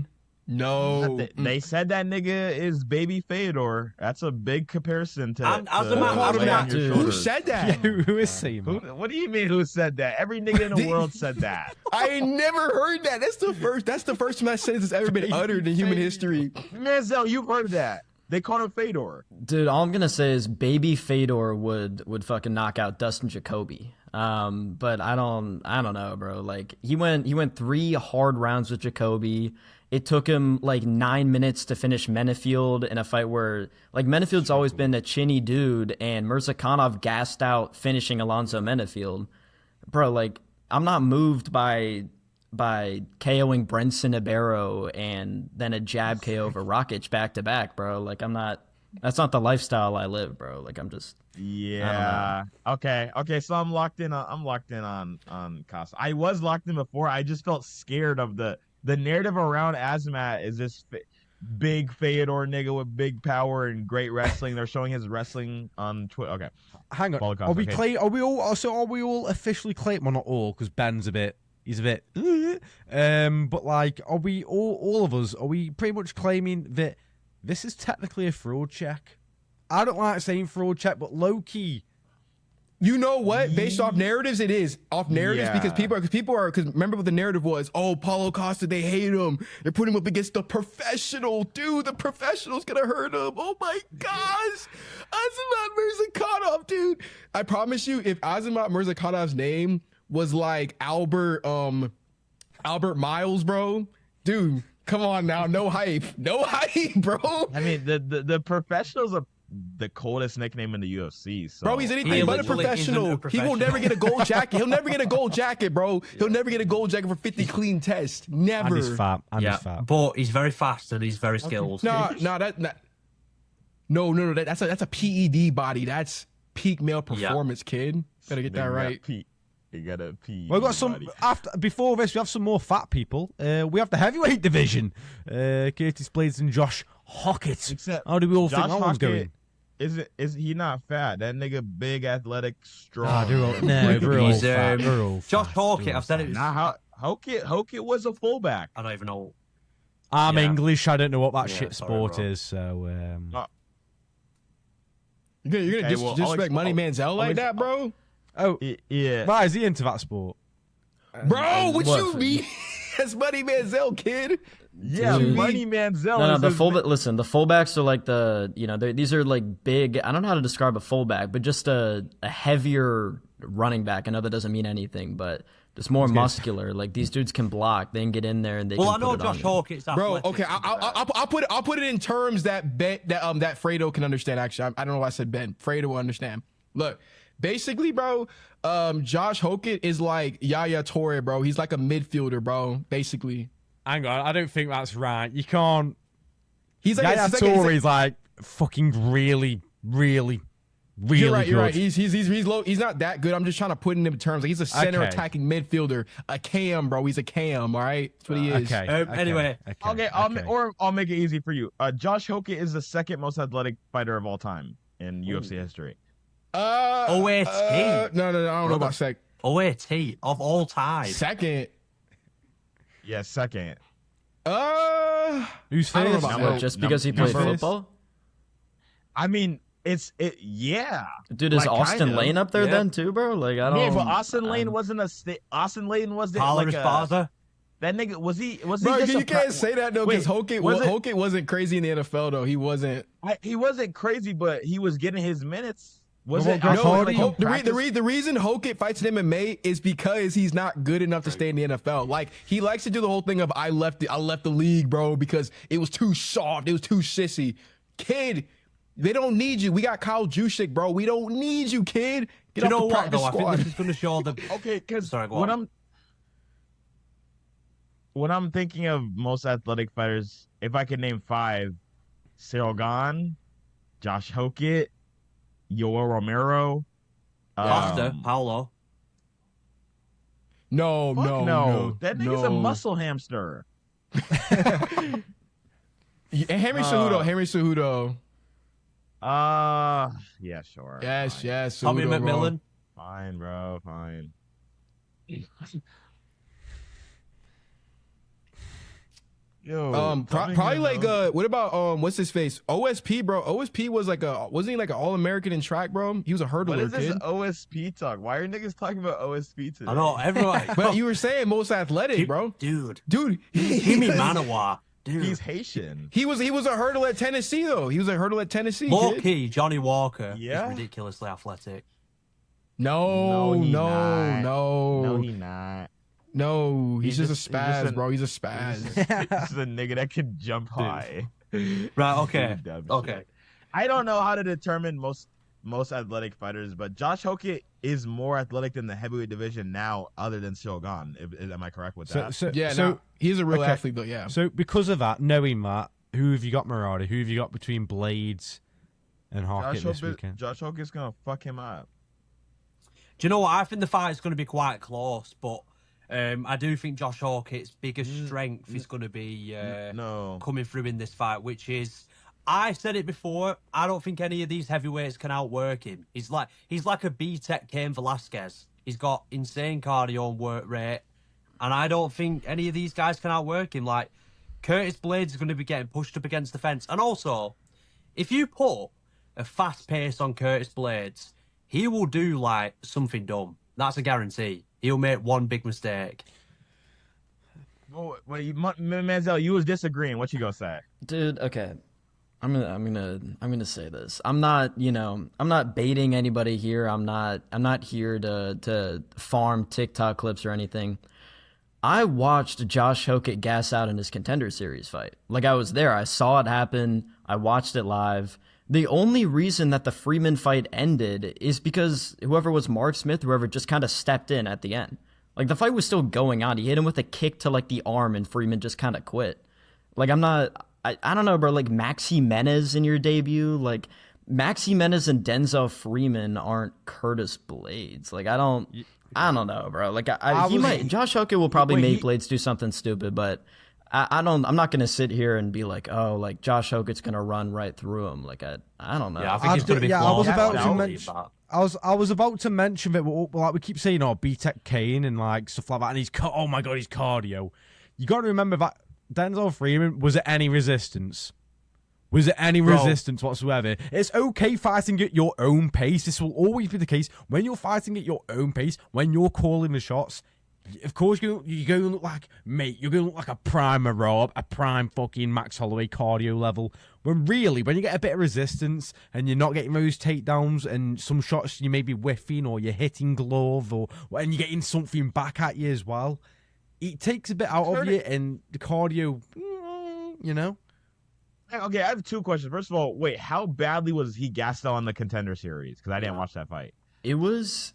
[SPEAKER 2] No.
[SPEAKER 4] They said that nigga is baby Fedor. That's a big comparison to.
[SPEAKER 1] And
[SPEAKER 4] to
[SPEAKER 1] as a man-
[SPEAKER 4] lay
[SPEAKER 1] as a
[SPEAKER 4] on
[SPEAKER 1] man-
[SPEAKER 4] your
[SPEAKER 2] Dude.
[SPEAKER 5] Who
[SPEAKER 4] shoulders.
[SPEAKER 5] said that?
[SPEAKER 3] Who is saying
[SPEAKER 4] Who-
[SPEAKER 3] that?
[SPEAKER 4] what do you mean? Who said that? Every nigga in the world said that.
[SPEAKER 5] I ain't never heard that. That's the first time that sentence has ever been uttered in human history.
[SPEAKER 4] Manzel, you've heard that. They called him Fedor.
[SPEAKER 2] Dude, all I'm gonna say is baby Fedor would fucking knock out Dustin Jacoby. But I don't know, bro. Like he went 3 hard rounds with Jacoby. It took him like 9 minutes to finish Menefield in a fight where like Menefield's always been a chinny dude, and Murzakanov gassed out finishing Alonzo Menefield. Bro, like I'm not moved by KOing Brenson Ibero and then a jab KO over Rakic back to back, bro. Like I'm not. That's not the lifestyle I live, bro. Like I'm just.
[SPEAKER 4] Yeah. Okay. So I'm locked in on Costa. I was locked in before. I just felt scared of the narrative around Azamat is this big Fedor nigga with big power and great wrestling. They're showing his wrestling on Twitter. Okay.
[SPEAKER 3] Hang on.
[SPEAKER 4] Follow Costa, okay.
[SPEAKER 3] Are we all officially claiming? Well, not all, because Ben's he's a bit. But like, are we all of us? Are we pretty much claiming that this is technically a fraud check? I don't like saying fraud check, but low key.
[SPEAKER 5] You know what? Based off narratives, it is off narratives
[SPEAKER 4] Yeah.
[SPEAKER 5] because remember what the narrative was? Oh, Paulo Costa, they hate him. They're putting him up against the professional, dude. The professional's gonna hurt him. Oh my gosh, Azamat Murzakanov, dude. I promise you, if Azamat Murzakanov's name was like Albert Miles, bro, dude, come on now, no hype, bro.
[SPEAKER 4] I mean, the professional's the coldest nickname in the UFC. So.
[SPEAKER 5] Bro, he's anything
[SPEAKER 1] He
[SPEAKER 5] but a
[SPEAKER 1] literally
[SPEAKER 5] professional.
[SPEAKER 1] isn't a
[SPEAKER 5] He will never get a gold jacket. He'll never get a gold jacket, bro. He'll never get a gold jacket for 50 clean tests. Never.
[SPEAKER 3] And he's fat.
[SPEAKER 1] Yeah, but he's very fast and he's very skilled.
[SPEAKER 5] No, that's a PED body. That's peak male performance, kid. Gotta get that right.
[SPEAKER 4] You gotta pee.
[SPEAKER 3] We've got some before this. We have some more fat people. We have the heavyweight division. Curtis Blaydes and Josh Hokit.
[SPEAKER 4] Except
[SPEAKER 3] How do we all
[SPEAKER 4] Josh
[SPEAKER 3] think that one's
[SPEAKER 4] Hokit,
[SPEAKER 3] going?
[SPEAKER 4] Is he not fat? That nigga big, athletic, strong.
[SPEAKER 3] We're all
[SPEAKER 1] He's,
[SPEAKER 3] fat. We're all
[SPEAKER 1] Josh
[SPEAKER 3] fat.
[SPEAKER 1] Hawkett, I've said it.
[SPEAKER 4] Nah, Hokit was a fullback.
[SPEAKER 1] I don't even know.
[SPEAKER 3] I'm
[SPEAKER 1] Yeah.
[SPEAKER 3] English. I don't know what that
[SPEAKER 1] Yeah,
[SPEAKER 3] shit
[SPEAKER 1] sorry,
[SPEAKER 3] sport
[SPEAKER 1] bro.
[SPEAKER 3] is. So
[SPEAKER 5] You're gonna
[SPEAKER 4] Okay, well,
[SPEAKER 5] disrespect Money Manzel like that, bro?
[SPEAKER 4] Yeah.
[SPEAKER 3] why is he into that sport?
[SPEAKER 5] Bro, what
[SPEAKER 2] What?
[SPEAKER 5] you mean? That's Money Manzel, kid.
[SPEAKER 4] Yeah,
[SPEAKER 2] Dude.
[SPEAKER 4] Money Manzel.
[SPEAKER 2] No,
[SPEAKER 4] is
[SPEAKER 2] the
[SPEAKER 4] his-
[SPEAKER 2] fullbacks are like these are like big. I don't know how to describe a fullback, but just a heavier running back. I know that doesn't mean anything, but just more muscular. Like these dudes can block. They can get in there and they.
[SPEAKER 1] Well, I
[SPEAKER 2] can
[SPEAKER 1] know
[SPEAKER 2] put it on
[SPEAKER 1] Josh
[SPEAKER 2] you.
[SPEAKER 1] Hawkett's
[SPEAKER 5] Bro,
[SPEAKER 1] athletic.
[SPEAKER 5] okay, I'll put it in terms that that Fredo can understand. Actually, I don't know why I said Ben. Fredo will understand. Look, basically, bro, Josh Hokit is like Yaya Toure, bro. He's like a midfielder, bro. Basically,
[SPEAKER 3] Hang on, I don't think that's right. You can't.
[SPEAKER 5] he's like
[SPEAKER 3] Yaya Toure is like fucking really
[SPEAKER 5] You're right.
[SPEAKER 3] good.
[SPEAKER 5] You're right. He's low. He's not that good. I'm just trying to put it in terms. Like he's a center
[SPEAKER 3] Okay.
[SPEAKER 5] attacking midfielder, a cam, bro. He's a cam. All right, that's what he is.
[SPEAKER 3] Okay.
[SPEAKER 1] Anyway.
[SPEAKER 4] Okay, I'll make it easy for you. Josh Hokit is the second most athletic fighter of all time in UFC history.
[SPEAKER 2] Oh,
[SPEAKER 5] No, I don't know about
[SPEAKER 1] OAT of all time.
[SPEAKER 5] second.
[SPEAKER 4] Yeah, second.
[SPEAKER 3] Who's
[SPEAKER 5] I don't know
[SPEAKER 3] first?
[SPEAKER 5] about
[SPEAKER 2] What,
[SPEAKER 5] that.
[SPEAKER 2] just because he played
[SPEAKER 3] number-
[SPEAKER 2] football?
[SPEAKER 4] I mean, yeah.
[SPEAKER 2] Dude, is
[SPEAKER 4] Like,
[SPEAKER 2] Austin
[SPEAKER 4] kind of,
[SPEAKER 2] Lane up there
[SPEAKER 4] yeah.
[SPEAKER 2] then too, bro? Like I don't.
[SPEAKER 4] Yeah, but Austin Lane wasn't Austin Lane wasn't
[SPEAKER 1] Tyler
[SPEAKER 4] like
[SPEAKER 1] Esparza.
[SPEAKER 4] that nigga. Was he
[SPEAKER 5] Bro,
[SPEAKER 4] just
[SPEAKER 5] you can't say that though, because Hokit wasn't crazy in the NFL though. He wasn't.
[SPEAKER 4] He wasn't crazy, but he was getting his minutes. Was
[SPEAKER 3] Well,
[SPEAKER 4] it?
[SPEAKER 3] Josh
[SPEAKER 4] I
[SPEAKER 3] Hokit-
[SPEAKER 4] like
[SPEAKER 5] No,
[SPEAKER 4] a practice-
[SPEAKER 5] the reason Hokit fights in MMA is because he's not good enough to stay in the NFL. Like he likes to do the whole thing of I left the league, bro, because it was too soft, it was too sissy. Kid, They don't need you. We got Kyle Juszczyk, bro. We don't need you, kid. Get
[SPEAKER 1] Do you
[SPEAKER 5] off
[SPEAKER 1] know
[SPEAKER 5] the
[SPEAKER 1] what,
[SPEAKER 5] practice
[SPEAKER 1] though? I
[SPEAKER 5] squad.
[SPEAKER 1] think this is going to show the...
[SPEAKER 4] Okay, because
[SPEAKER 1] Sorry, go on.
[SPEAKER 4] when I'm thinking of most athletic fighters, if I could name 5, Cyril Gahn, Josh Hokit, Yoel Romero,
[SPEAKER 1] Costa, Paulo.
[SPEAKER 5] No,
[SPEAKER 4] fuck
[SPEAKER 5] no,
[SPEAKER 4] no, that nigga's a
[SPEAKER 5] no.
[SPEAKER 4] muscle hamster.
[SPEAKER 5] Henry Cejudo. Henry Cejudo.
[SPEAKER 4] Yeah, sure.
[SPEAKER 5] Yes,
[SPEAKER 4] fine.
[SPEAKER 5] yes.
[SPEAKER 1] Tommy
[SPEAKER 5] Cejudo, bro.
[SPEAKER 1] McMillan.
[SPEAKER 4] Fine, bro, fine. Yo, Tommy
[SPEAKER 5] Probably like
[SPEAKER 4] McMillan.
[SPEAKER 5] what about what's his face? OSP, bro. OSP was like wasn't he like an All-American in track, bro? He was a
[SPEAKER 4] What
[SPEAKER 5] hurdler,
[SPEAKER 4] is this
[SPEAKER 5] kid.
[SPEAKER 4] OSP talk? Why are niggas talking about OSP today?
[SPEAKER 1] I know, everyone...
[SPEAKER 5] But you were saying most athletic, bro.
[SPEAKER 1] Dude.
[SPEAKER 5] Dude,
[SPEAKER 1] Jimmy Manawa. Dude.
[SPEAKER 4] He's Haitian.
[SPEAKER 5] he was a hurdler at Tennessee though. He was a hurdle at Tennessee.
[SPEAKER 1] Low
[SPEAKER 5] Kid.
[SPEAKER 1] key, Johnny Walker
[SPEAKER 4] Yeah?
[SPEAKER 1] is ridiculously athletic.
[SPEAKER 5] No,
[SPEAKER 4] he
[SPEAKER 5] no,
[SPEAKER 4] not.
[SPEAKER 5] no,
[SPEAKER 4] No, he not.
[SPEAKER 5] no. He's just a
[SPEAKER 4] he's
[SPEAKER 5] spaz,
[SPEAKER 4] just
[SPEAKER 5] bro. He's a spaz.
[SPEAKER 4] This is a nigga that can jump high.
[SPEAKER 1] Right, okay.
[SPEAKER 4] Dumb
[SPEAKER 1] Okay.
[SPEAKER 4] shit. I don't know how to determine most athletic fighters, but Josh Hokit is more athletic than the heavyweight division now, other than Cyril Gahn. Am I correct with that?
[SPEAKER 5] Yeah,
[SPEAKER 3] so
[SPEAKER 5] no, he's a real
[SPEAKER 3] okay.
[SPEAKER 5] athlete though. Yeah.
[SPEAKER 3] So because of that, knowing that, who have you got, Murata? Who have you got between Blaydes and Hokit this weekend?
[SPEAKER 4] Josh Hokit's gonna fuck him up.
[SPEAKER 1] Do you know what? I think the fight is going to be quite close, but I do think Josh Hawkett's biggest strength is going to be
[SPEAKER 4] No.
[SPEAKER 1] coming through in this fight, which is, I said it before, I don't think any of these heavyweights can outwork him. He's like a B-Tech Cain Velasquez. He's got insane cardio and work rate, and I don't think any of these guys can outwork him. Like, Curtis Blaydes is going to be getting pushed up against the fence. And also, if you put a fast pace on Curtis Blaydes, he will do, like, something dumb. That's a guarantee. He'll make one big mistake.
[SPEAKER 4] Oh, wait, Manzel, you was disagreeing. What you gonna say?
[SPEAKER 2] Dude, okay. I'm gonna say this. I'm not baiting anybody here. I'm not here to farm TikTok clips or anything. I watched Josh Hokit gas out in his Contender Series fight. Like, I was there. I saw it happen. I watched it live. The only reason that the Freeman fight ended is because whoever was Mark Smith, whoever just kind of stepped in at the end. Like, the fight was still going on. He hit him with a kick to, like, the arm, and Freeman just kind of quit. Like, I don't know, bro. Like, Max Jimenez in your debut. Like, Max Jimenez and Denzel Freeman aren't Curtis Blaydes. Like, I don't know, bro. Like, Josh Hokit will probably make Blaydes do something stupid, but I'm not gonna sit here and be like, oh, like Josh Hokit's gonna run right through him. Like, I don't know.
[SPEAKER 1] Yeah, I think it's going to be
[SPEAKER 3] I was
[SPEAKER 1] flawed.
[SPEAKER 3] about to
[SPEAKER 1] I'll
[SPEAKER 3] mention.
[SPEAKER 1] leave that.
[SPEAKER 3] I was about to mention that, like we keep saying, B-Tech Kane and like stuff like that, and oh my god, he's cardio. You got to remember that Denzel Freeman, was it any resistance? Was it any resistance whatsoever? It's okay fighting at your own pace. This will always be the case when you're fighting at your own pace. When you're calling the shots, of course you're going to look like, mate, you're going to look like a prime Rob, a prime fucking Max Holloway cardio level. When really, when you get a bit of resistance and you're not getting those takedowns and some shots you may be whiffing or you're hitting glove and you're getting something back at you as well, it takes a bit out of you, and the cardio, you know?
[SPEAKER 4] Okay, I have 2 questions. First of all, wait, how badly was he gassed out on the Contender Series? Because I didn't watch that fight.
[SPEAKER 2] It was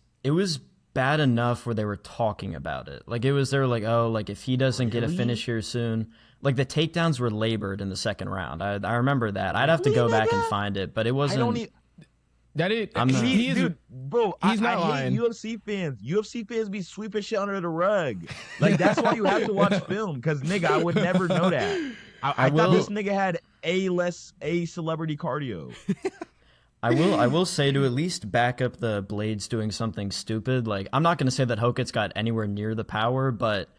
[SPEAKER 2] bad enough where they were talking about it. Like, they were like, oh, like if he doesn't get a finish here soon, like the takedowns were labored in the second round. I remember that. I'd have to go back and find it, but it wasn't.
[SPEAKER 4] Dude, bro,
[SPEAKER 5] he's not
[SPEAKER 4] I
[SPEAKER 5] lying.
[SPEAKER 4] hate UFC fans. UFC fans be sweeping shit under the rug. Like, that's why you have to watch film. Because, nigga, I would never know that. I thought this nigga had a celebrity cardio.
[SPEAKER 2] I will say, to at least back up the Blaydes doing something stupid, like, I'm not going to say that Hokit's got anywhere near the power, but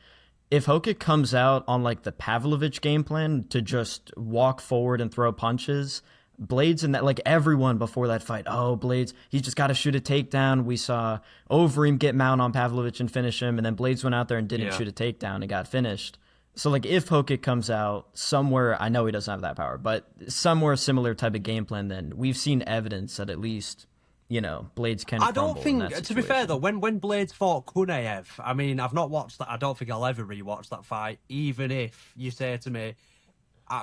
[SPEAKER 2] if Hokit comes out on, like, the Pavlovich game plan to just walk forward and throw punches, Blaydes and that, like, everyone before that fight, oh, Blaydes, he's just got to shoot a takedown. We saw Overeem get mount on Pavlovich and finish him, and then Blaydes went out there and didn't shoot a takedown and got finished. So, like, if Hokit comes out somewhere, I know he doesn't have that power, but somewhere similar type of game plan, then we've seen evidence that at least, you know, Blaydes can
[SPEAKER 1] I don't
[SPEAKER 2] crumble in
[SPEAKER 1] think,
[SPEAKER 2] that
[SPEAKER 1] to be fair
[SPEAKER 2] situation.
[SPEAKER 1] though, when Blaydes fought Kunaev, I mean, I've not watched that. I don't think I'll ever rewatch that fight, even if you say to me,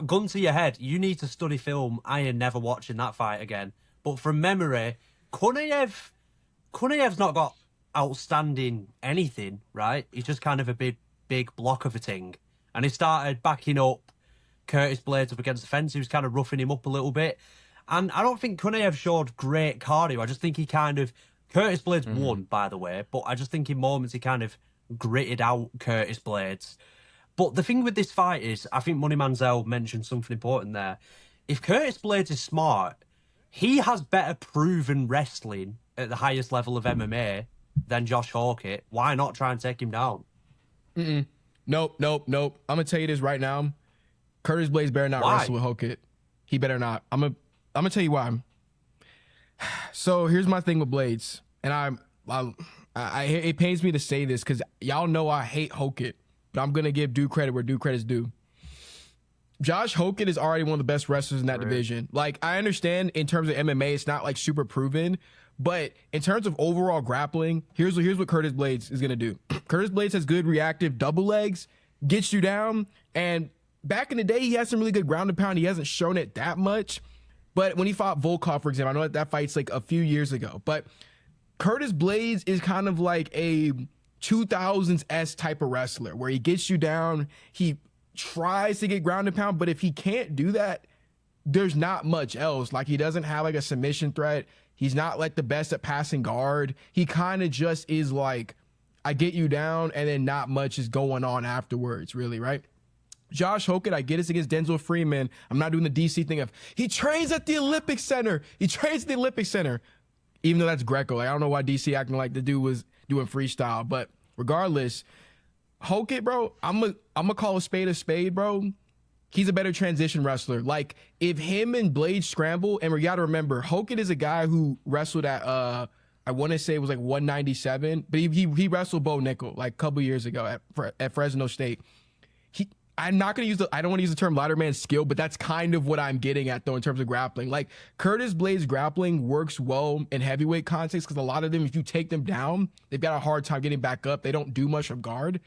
[SPEAKER 1] gun to your head, you need to study film. I ain't never watching that fight again. But from memory, Kunayev's not got outstanding anything, right? He's just kind of a big block of a thing. And he started backing up Curtis Blaydes up against the fence. He was kind of roughing him up a little bit. And I don't think Kunayev showed great cardio. I just think he kind of... Curtis Blaydes won, by the way, but I just think in moments he kind of gritted out Curtis Blaydes. But the thing with this fight is, I think Money Manzel mentioned something important there. If Curtis Blaydes is smart, he has better proven wrestling at the highest level of MMA than Josh Hokit. Why not try and take him down?
[SPEAKER 5] Nope. I'm gonna tell you this right now. Curtis Blaydes better not wrestle with Hokit. He better not. I'm gonna tell you why. So here's my thing with Blaydes, and it pains me to say this because y'all know I hate Hokit, but I'm gonna give due credit where due credit's due. Josh Hokit is already one of the best wrestlers in that division. Like, I understand in terms of MMA, it's not like super proven, but in terms of overall grappling, here's what Curtis Blaydes is gonna do. Curtis Blaydes has good reactive double legs, gets you down, and back in the day, he had some really good ground and pound. He hasn't shown it that much. But when he fought Volkov, for example, I know that fight's like a few years ago, but Curtis Blaydes is kind of like a 2000s type of wrestler where he gets you down, he tries to get ground and pound, but if he can't do that, there's not much else. Like, he doesn't have like a submission threat. He's not like the best at passing guard. He kind of just is like, I get you down and then not much is going on afterwards, really, right? Josh Hokit, I get it's against Denzel Freeman. I'm not doing the DC thing of, he trains at the Olympic Center. Even though that's Greco. Like, I don't know why DC acting like the dude was doing freestyle. But regardless, Hokit, bro, I'm gonna call a spade, bro. He's a better transition wrestler. Like, if him and Blaydes scramble, and we got to remember, Hokit is a guy who wrestled at, I want to say it was like 197, but he wrestled Bo Nickel like a couple years ago at Fresno State. I'm not going to I don't want to use the term ladder man skill, but that's kind of what I'm getting at, though, in terms of grappling. Like, Curtis Blaydes' grappling works well in heavyweight context because a lot of them, if you take them down, they've got a hard time getting back up. They don't do much of guard.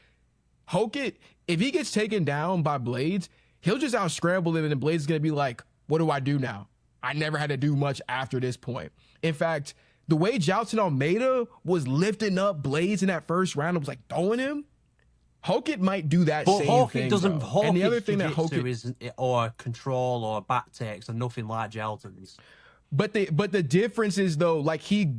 [SPEAKER 5] Hokit, if he gets taken down by Blaydes, he'll just out-scramble him, and then Blaydes is going to be like, what do I do now? I never had to do much after this point. In fact, the way Jailton Almeida was lifting up Blaydes in that first round, it was like throwing him. Hokit might do that same
[SPEAKER 1] Hokit
[SPEAKER 5] thing.
[SPEAKER 1] Doesn't,
[SPEAKER 5] Hokit, and the other thing that Hokit
[SPEAKER 1] is, or control or back takes are nothing like Jailton's.
[SPEAKER 5] But the difference is, though, like, he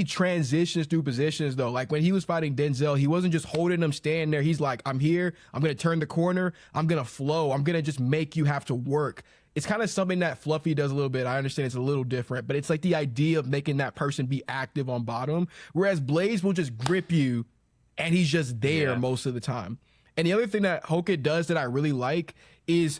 [SPEAKER 5] transitions through positions, though. Like, when he was fighting Denzel, he wasn't just holding him, standing there. He's like, I'm here. I'm going to turn the corner. I'm going to flow. I'm going to just make you have to work. It's kind of something that Fluffy does a little bit. I understand it's a little different, but it's like the idea of making that person be active on bottom, whereas Blaydes will just grip you and he's just there most of the time. And the other thing that Hokit does that I really like is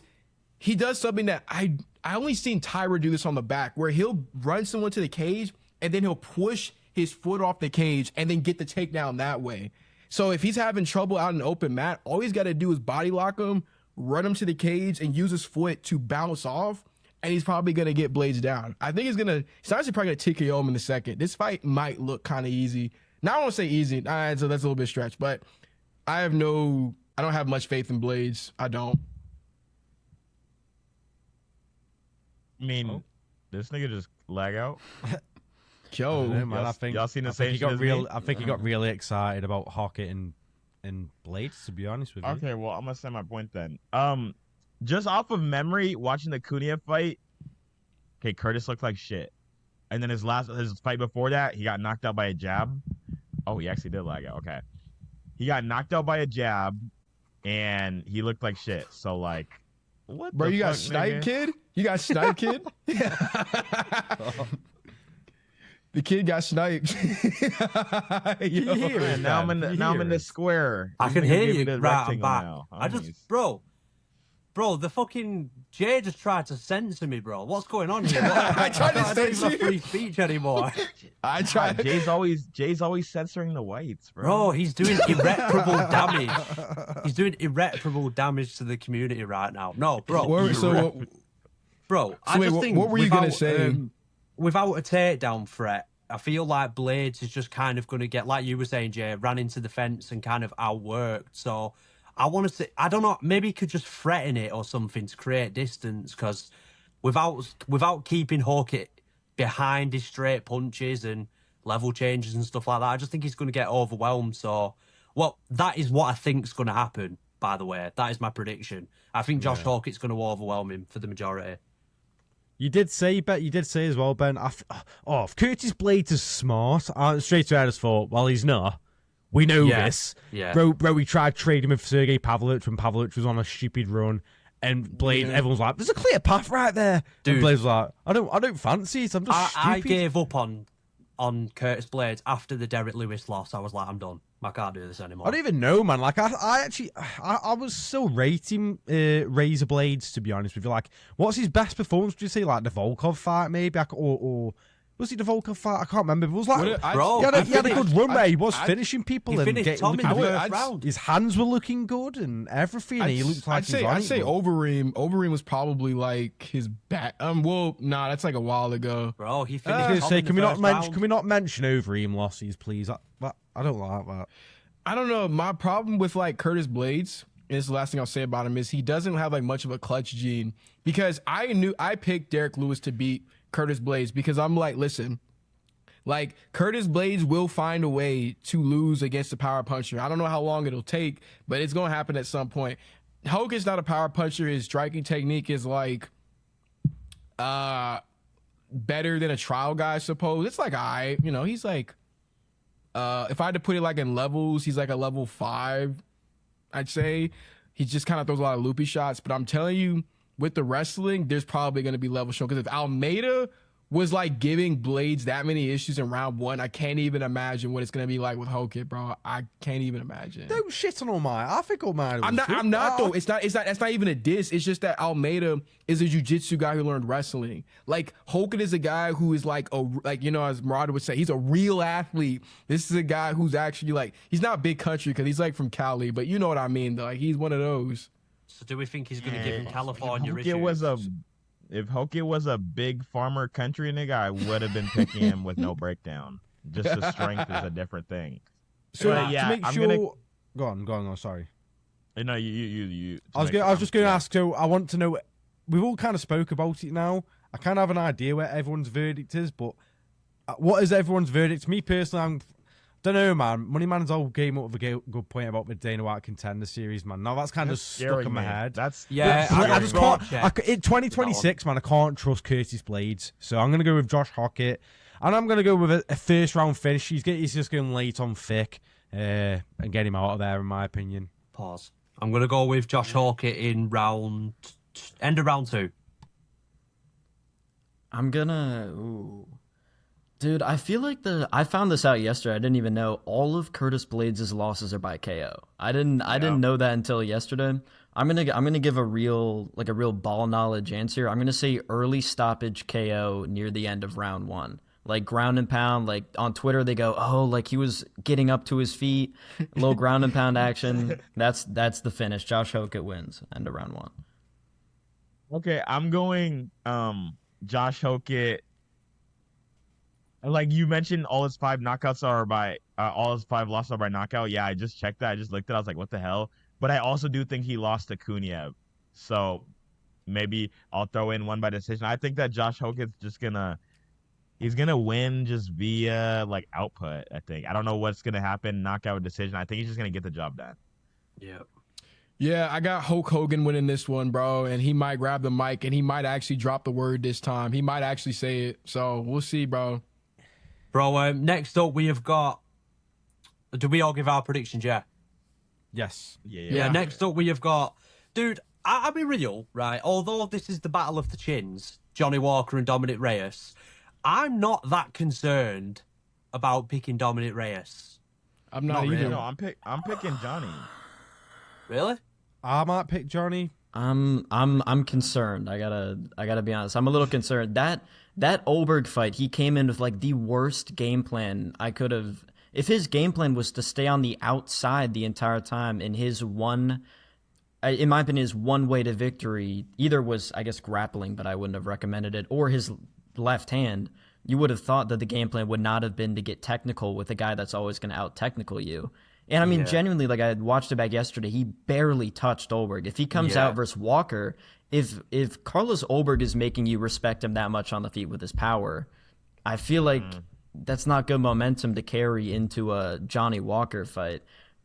[SPEAKER 5] he does something that I only seen Tyra do this on the back, where he'll run someone to the cage and then he'll push his foot off the cage and then get the takedown that way. So if he's having trouble out in the open mat, all he's got to do is body lock him, run him to the cage, and use his foot to bounce off, and he's probably going to get Blaydes down. I think he's honestly probably going to TKO him in the second. This fight might look kind of easy. Now, I won't say easy, so that's a little bit stretch, but I don't have much faith in Blaydes. I don't.
[SPEAKER 4] I mean, this nigga just lag out.
[SPEAKER 5] Yo,
[SPEAKER 3] I think
[SPEAKER 4] y'all seen the same
[SPEAKER 3] he got
[SPEAKER 4] shit as
[SPEAKER 3] real.
[SPEAKER 4] me?
[SPEAKER 3] I think he got really excited about Hokit and Blaydes. To be honest with you.
[SPEAKER 4] Okay, well, I'm gonna say my point then. Just off of memory, watching the Cunha fight, okay, Curtis looked like shit, and then his fight before that, he got knocked out by a jab. Oh, he actually did lag out. Okay, he got knocked out by a jab, and he looked like shit. So, like, what?
[SPEAKER 5] Bro, you got
[SPEAKER 4] fuck,
[SPEAKER 5] sniped,
[SPEAKER 4] nigga?
[SPEAKER 5] kid? You got sniped, kid? The kid got sniped.
[SPEAKER 4] Yo, man, now I'm in the square.
[SPEAKER 1] I can
[SPEAKER 4] This nigga
[SPEAKER 1] hear
[SPEAKER 4] gave me
[SPEAKER 1] you
[SPEAKER 4] the
[SPEAKER 1] right and
[SPEAKER 4] rectangle
[SPEAKER 1] back.
[SPEAKER 4] now.
[SPEAKER 1] I just,
[SPEAKER 4] Homies.
[SPEAKER 1] bro, the fucking Jay just tried to censor me, bro. What's going on here?
[SPEAKER 5] I tried to
[SPEAKER 1] I don't even
[SPEAKER 5] censor
[SPEAKER 1] have
[SPEAKER 5] you.
[SPEAKER 1] free speech anymore.
[SPEAKER 5] I tried.
[SPEAKER 4] Jay's always censoring the whites, bro.
[SPEAKER 1] Bro, he's doing irreparable damage. He's doing irreparable damage to the community right now. No, bro. Bro, I
[SPEAKER 5] wait,
[SPEAKER 1] just think
[SPEAKER 5] what were you gonna
[SPEAKER 1] without,
[SPEAKER 5] say?
[SPEAKER 1] Without a takedown threat, I feel like Blaydes is just kind of going to get, like you were saying, Jay, ran into the fence and kind of outworked. So I want to say, I don't know, maybe he could just threaten it or something to create distance, because without keeping Hokit behind his straight punches and level changes and stuff like that, I just think he's going to get overwhelmed. So, well, that is what I think's going to happen, by the way. That is my prediction. I think Josh Hokit's going to overwhelm him for the majority.
[SPEAKER 3] You did say as well, Ben. If Curtis Blaydes is smart, straight away I just thought, well, he's not. We know this.
[SPEAKER 1] Yeah.
[SPEAKER 3] Bro, we tried trading with Sergey Pavlovich when Pavlovich was on a stupid run. And Blaydes, everyone's like, there's a clear path right there.
[SPEAKER 1] Dude.
[SPEAKER 3] And Blaydes was like, I don't fancy it. I'm just stupid.
[SPEAKER 1] I gave up on Curtis Blaydes after the Derek Lewis loss. I was like, I'm done. I can't do this anymore.
[SPEAKER 3] I don't even know, man. Like, I was still rating Razor Blaydes, to be honest with you. Like, what's his best performance? Would you say, like, the Volkov fight, maybe? Or was it the Volkov fight? I can't remember. It was like, he had a good run where he was finishing people.
[SPEAKER 1] He
[SPEAKER 3] and
[SPEAKER 1] finished
[SPEAKER 3] getting
[SPEAKER 1] Tom in the
[SPEAKER 3] the
[SPEAKER 1] first round.
[SPEAKER 3] His hands were looking good and everything. He looked like
[SPEAKER 5] I'd say Overeem. Overeem was probably like his back. That's like a while ago.
[SPEAKER 1] Bro, he
[SPEAKER 3] I
[SPEAKER 1] finished
[SPEAKER 3] was going to say,
[SPEAKER 1] round.
[SPEAKER 3] can we not mention Overeem losses, please? I don't like that.
[SPEAKER 5] I don't know. My problem with like Curtis Blaydes, and this is the last thing I'll say about him, is he doesn't have like much of a clutch gene. Because I picked Derek Lewis to beat Curtis Blaydes because I'm like, listen, like Curtis Blaydes will find a way to lose against a power puncher. I don't know how long it'll take, but it's gonna happen at some point. Hokit's not a power puncher. His striking technique is like better than a trial guy, I suppose. It's like he's like if I had to put it like in levels, he's like a level 5, I'd say. He just kind of throws a lot of loopy shots. But I'm telling you, with the wrestling, there's probably going to be level shown. Because if Almeida was like giving Blaydes that many issues in round 1, I can't even imagine what it's going to be like with Hokit, bro. I can't even imagine.
[SPEAKER 3] Don't shit on Almeida. I think Almeida was good.
[SPEAKER 5] I'm not though. That's not even a diss. It's just that Almeida is a jiu-jitsu guy who learned wrestling. Like Hokit is a guy who is like as Murad would say, he's a real athlete. This is a guy who's actually like, he's not big country because he's like from Cali, but you know what I mean. Like he's one of those.
[SPEAKER 1] So do we think he's going to give him California
[SPEAKER 4] If Hokit was a big farmer country nigga, I would have been picking him with no breakdown. Just the strength is a different thing.
[SPEAKER 3] So to make sure, go on. Sorry.
[SPEAKER 4] No, you.
[SPEAKER 3] I was just going to ask. So I want to know. We've all kind of spoke about it now. I kind of have an idea where everyone's verdict is, but what is everyone's verdict? Me personally, don't know, man. MoneyManzel came up with a good point about the Dana White Contender Series, man. Now that's kind of stuck in my head.
[SPEAKER 4] I
[SPEAKER 3] just can't. In 2026, man, I can't trust Curtis Blaydes, so I'm gonna go with Josh Hokit, and I'm gonna go with a first round finish. He's just going late on thick, and get him out of there, in my opinion.
[SPEAKER 1] Pause. I'm gonna go with Josh Hokit in end of round 2.
[SPEAKER 2] I'm gonna. Dude, I feel like I found this out yesterday. I didn't even know all of Curtis Blaydes' losses are by KO. I didn't know that until yesterday. I'm gonna give a real ball knowledge answer. I'm gonna say early stoppage KO near the end of round 1. Like ground and pound. Like on Twitter they go, oh, like he was getting up to his feet, low ground and pound action. That's the finish. Josh Hokit wins end of round 1.
[SPEAKER 4] Okay, I'm going Josh Hokit. Like you mentioned, all his 5 knockouts are by all his 5 losses are by knockout. Yeah, I just checked that. I just looked at it. I was like, what the hell? But I also do think he lost to Kuniev. So maybe I'll throw in one by decision. I think that Josh Hokit's just he's gonna win just via like output. I think. I don't know what's gonna happen. Knockout decision. I think he's just gonna get the job done.
[SPEAKER 1] Yeah.
[SPEAKER 5] Yeah, I got Hulk Hogan winning this one, bro, and he might grab the mic and he might actually drop the word this time. He might actually say it. So we'll see, bro.
[SPEAKER 1] Bro, next up we have got. Do we all give our predictions? Yeah.
[SPEAKER 3] Yes.
[SPEAKER 1] Yeah. Next up we have got. Dude, I'll be real, right? Although this is the battle of the chins, Johnny Walker and Dominic Reyes, I'm not that concerned about picking Dominic Reyes.
[SPEAKER 5] I'm not either.
[SPEAKER 4] Really. No, I'm picking Johnny.
[SPEAKER 1] Really?
[SPEAKER 3] I might pick Johnny.
[SPEAKER 2] I'm concerned. I gotta be honest. I'm a little concerned. That Ulberg fight, he came in with like the worst game plan I could have. If his game plan was to stay on the outside the entire time, and his one, in my opinion, his one way to victory either was, I guess, grappling, but I wouldn't have recommended it, or his left hand, you would have thought that the game plan would not have been to get technical with a guy that's always going to out technical you. And I mean,
[SPEAKER 1] Yeah.
[SPEAKER 2] genuinely, like I watched it back yesterday, he barely touched Ulberg. If he comes
[SPEAKER 1] Yeah.
[SPEAKER 2] out versus Walker, if Carlos Ulberg is making you respect him that much on the feet with his power, I feel like that's not good momentum to carry into a Johnny Walker fight.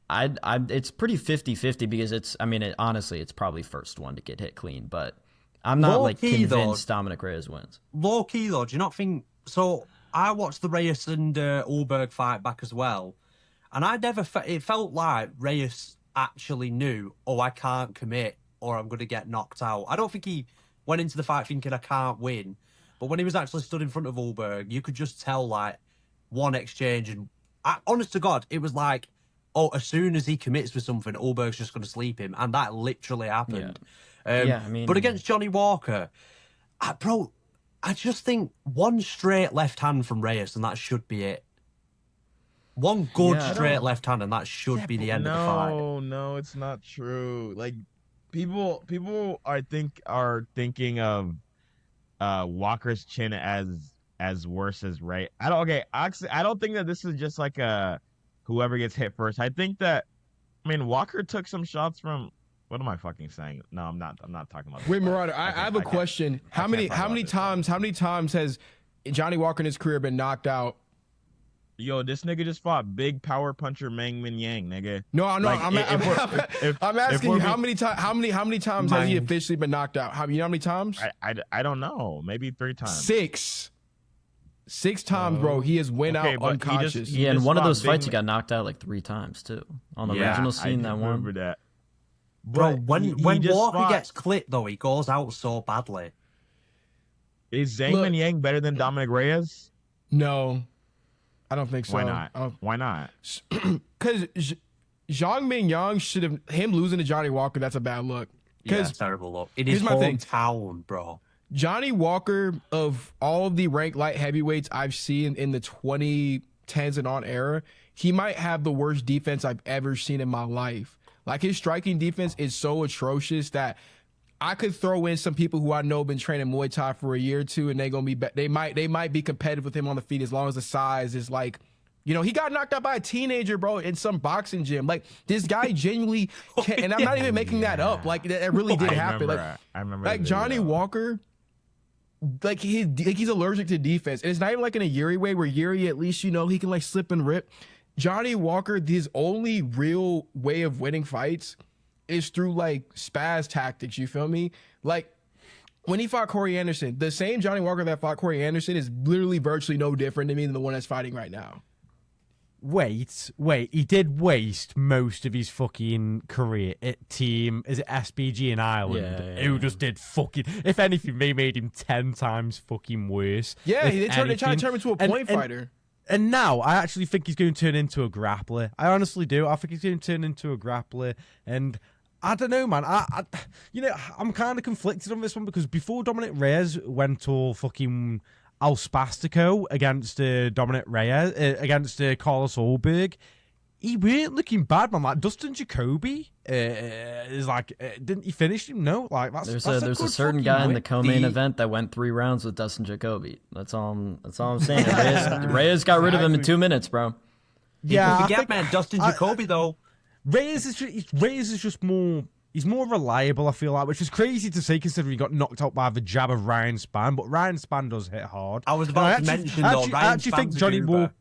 [SPEAKER 2] It's pretty 50-50 because honestly, it's probably first one to get hit clean, but I'm not like convinced Dominic Reyes wins.
[SPEAKER 1] Low key though, do you not think? So I watched the Reyes and Ulberg fight back as well, and I never. It felt like Reyes actually knew, oh, I can't commit or I'm going to get knocked out. I don't think he went into the fight thinking I can't win, but when he was actually stood in front of Ulberg, you could just tell like one exchange, and honest to God, it was like, oh, as soon as he commits with something, Ulberg's just going to sleep him, and that literally happened.
[SPEAKER 2] Yeah, I mean,
[SPEAKER 1] but against Johnny Walker, I just think one straight left hand from Reyes, and that should be it. One good straight left hand, and that should be the end of the fight.
[SPEAKER 4] No, it's not true. Like people are thinking of Walker's chin as worse as Reyes. I don't think that this is just like a whoever gets hit first. I think that Walker took some shots from. What am I fucking saying? No, I'm not talking about.
[SPEAKER 5] Wait, Marauder, I have a question. How many times has Johnny Walker in his career been knocked out?
[SPEAKER 4] Yo, this nigga just fought big power puncher Meng Min Yang, nigga.
[SPEAKER 5] No,
[SPEAKER 4] Like,
[SPEAKER 5] I'm asking you how many times has he officially been knocked out? You know how many times?
[SPEAKER 4] I don't know. Maybe 3 times.
[SPEAKER 5] 6 times, bro. He has went out
[SPEAKER 4] but
[SPEAKER 5] unconscious.
[SPEAKER 2] Yeah, in one of those fights, he got knocked out like 3 times too. On the regional scene, that one.
[SPEAKER 4] I remember that.
[SPEAKER 1] Bro,
[SPEAKER 4] But
[SPEAKER 1] when
[SPEAKER 4] just
[SPEAKER 1] Walker
[SPEAKER 4] fought-
[SPEAKER 1] gets clipped, though, he goes out so badly.
[SPEAKER 4] Is Zhang Min Yang better than Dominic Reyes?
[SPEAKER 5] No, I don't think so.
[SPEAKER 4] Why not? Why not?
[SPEAKER 5] Because Zhang Ming Yang should have him losing to Johnny Walker. That's a bad look.
[SPEAKER 1] Yeah,
[SPEAKER 5] Because
[SPEAKER 1] terrible look. It is
[SPEAKER 5] here's my thing.
[SPEAKER 1] hometown, bro.
[SPEAKER 5] Johnny Walker, of all of the ranked light heavyweights I've seen in the 2010s and on era, he might have the worst defense I've ever seen in my life. Like, his striking defense is so atrocious that I could throw in some people who I know have been training Muay Thai for a year or two, and they might be competitive with him on the feet as long as the size is like, you know, he got knocked out by a teenager, bro, in some boxing gym. Like, this guy genuinely can, and I'm not even making that up. Like, that really did happen.
[SPEAKER 4] I remember.
[SPEAKER 5] Like Johnny Walker, like he's allergic to defense. And it's not even like in a Jiri way where Jiri, at least, you know, he can like slip and rip. Johnny Walker, his only real way of winning fights is through like spaz tactics. You feel me? Like when he fought Corey Anderson, the same Johnny Walker that fought Corey Anderson is literally virtually no different to me than the one that's fighting right now.
[SPEAKER 3] Wait, he did waste most of his fucking career at team, is it SBG in Ireland?
[SPEAKER 2] Yeah.
[SPEAKER 3] Who just did fucking, if anything, they made him 10 times fucking worse.
[SPEAKER 5] Yeah,
[SPEAKER 3] If
[SPEAKER 5] they tried to
[SPEAKER 3] anything.
[SPEAKER 5] turn him into a point fighter.
[SPEAKER 3] And now I actually think he's going to turn into a grappler. I honestly do. I think he's going to turn into a grappler. And I don't know, man. I'm kind of conflicted on this one because before Dominic Reyes went all fucking Al Spastico against Dominic Reyes, against Carlos Ulberg, he weren't looking bad, man. Like Dustin Jacoby is like, didn't he finish him? No, like that's
[SPEAKER 2] There's
[SPEAKER 3] that's
[SPEAKER 2] a
[SPEAKER 3] good
[SPEAKER 2] certain
[SPEAKER 3] fucking
[SPEAKER 2] guy in
[SPEAKER 3] win.
[SPEAKER 2] the co-main event that went 3 rounds with Dustin Jacoby. That's all I'm saying. Reyes got rid of him in 2 minutes, bro.
[SPEAKER 3] Yeah,
[SPEAKER 1] People
[SPEAKER 3] I
[SPEAKER 1] forget,
[SPEAKER 3] think-
[SPEAKER 1] man. Dustin Jacoby, though.
[SPEAKER 3] Reyes is just more. He's more reliable, I feel like, which is crazy to say considering he got knocked out by the jab of Ryan Spann. But Ryan Spann does hit hard.
[SPEAKER 1] I was
[SPEAKER 3] And
[SPEAKER 1] about to mention, though,
[SPEAKER 3] I
[SPEAKER 1] Ryan
[SPEAKER 3] actually think
[SPEAKER 1] Spann's a goober.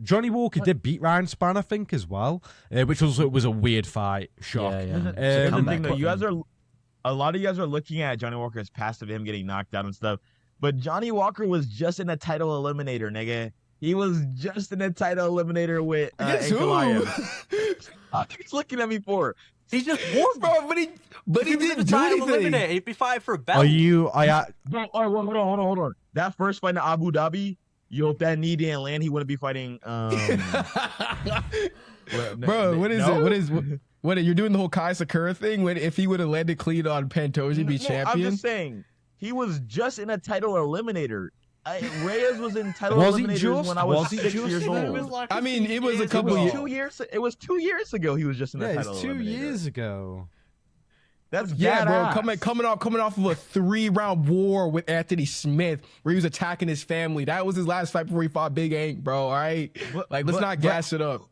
[SPEAKER 3] Johnny Walker did beat Ryan Spann, I think, as well, which was a weird fight. Shock.
[SPEAKER 2] Yeah.
[SPEAKER 4] Here's the
[SPEAKER 2] Comeback
[SPEAKER 4] thing, though.
[SPEAKER 2] quick.
[SPEAKER 4] You guys are, a lot of you guys are looking at Johnny Walker as past of him getting knocked out and stuff. But Johnny Walker was just in a title eliminator, nigga. He was just in a title eliminator with
[SPEAKER 5] Against who?
[SPEAKER 4] Ankalaev. He's looking at me for.
[SPEAKER 1] He just won,
[SPEAKER 5] Bro, but he didn't do anything.
[SPEAKER 1] He'd be fighting for a belt.
[SPEAKER 4] Bro, hold on. That first fight in Abu Dhabi, yo, if that knee didn't land, he wouldn't be fighting.
[SPEAKER 5] Bro, what is it? What you're doing the whole Kai Sakura thing? When if he would have landed clean on Pantoja, he'd be champion.
[SPEAKER 4] I'm just saying, he was just in a title eliminator. Reyes was in title
[SPEAKER 3] Was he
[SPEAKER 4] eliminators
[SPEAKER 3] just?
[SPEAKER 4] when I was
[SPEAKER 3] Was he
[SPEAKER 4] 6
[SPEAKER 3] just?
[SPEAKER 4] years
[SPEAKER 1] It
[SPEAKER 4] old.
[SPEAKER 1] was like
[SPEAKER 5] I mean, it was a
[SPEAKER 1] years
[SPEAKER 5] couple
[SPEAKER 1] ago.
[SPEAKER 5] years.
[SPEAKER 4] 2 years. It was 2 years ago. He was just in a
[SPEAKER 3] Yeah,
[SPEAKER 4] title
[SPEAKER 3] it's 2
[SPEAKER 4] eliminator.
[SPEAKER 3] years ago.
[SPEAKER 4] That's
[SPEAKER 5] Yeah, bro,
[SPEAKER 4] badass.
[SPEAKER 5] coming off of a 3-round war with Anthony Smith, where he was attacking his family. That was his last fight before he fought Big Ink, bro. All right, like let's not gas it up.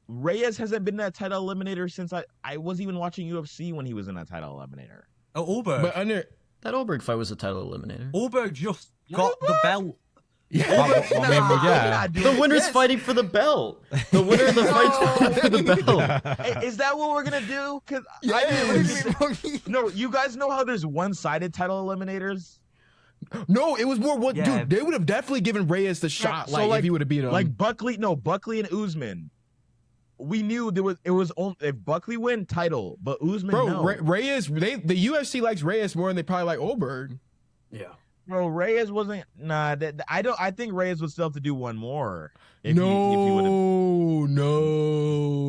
[SPEAKER 4] Reyes hasn't been in that title eliminator since I wasn't even watching UFC when he was in that title eliminator.
[SPEAKER 1] Oh, Ulberg.
[SPEAKER 5] But under
[SPEAKER 2] That Ulberg fight was a title eliminator.
[SPEAKER 1] Ulberg just got the belt.
[SPEAKER 2] The winner's fighting for the belt. The winner of the fight's fighting for the belt.
[SPEAKER 4] Hey, is that what we're gonna do? Cause no, you guys know how there's one-sided title eliminators.
[SPEAKER 5] no, it was more what,
[SPEAKER 1] Yeah.
[SPEAKER 5] dude. They would have definitely given Reyes the shot,
[SPEAKER 4] So,
[SPEAKER 5] if he would have beat him.
[SPEAKER 4] Like Buckley and Usman. We knew it was only if Buckley win title, but Usman
[SPEAKER 5] bro,
[SPEAKER 4] no.
[SPEAKER 5] Reyes. The UFC likes Reyes more than they probably like Ulberg.
[SPEAKER 1] Yeah.
[SPEAKER 4] Bro, Reyes wasn't. Nah, I think Reyes would still have to do one more. If
[SPEAKER 5] No.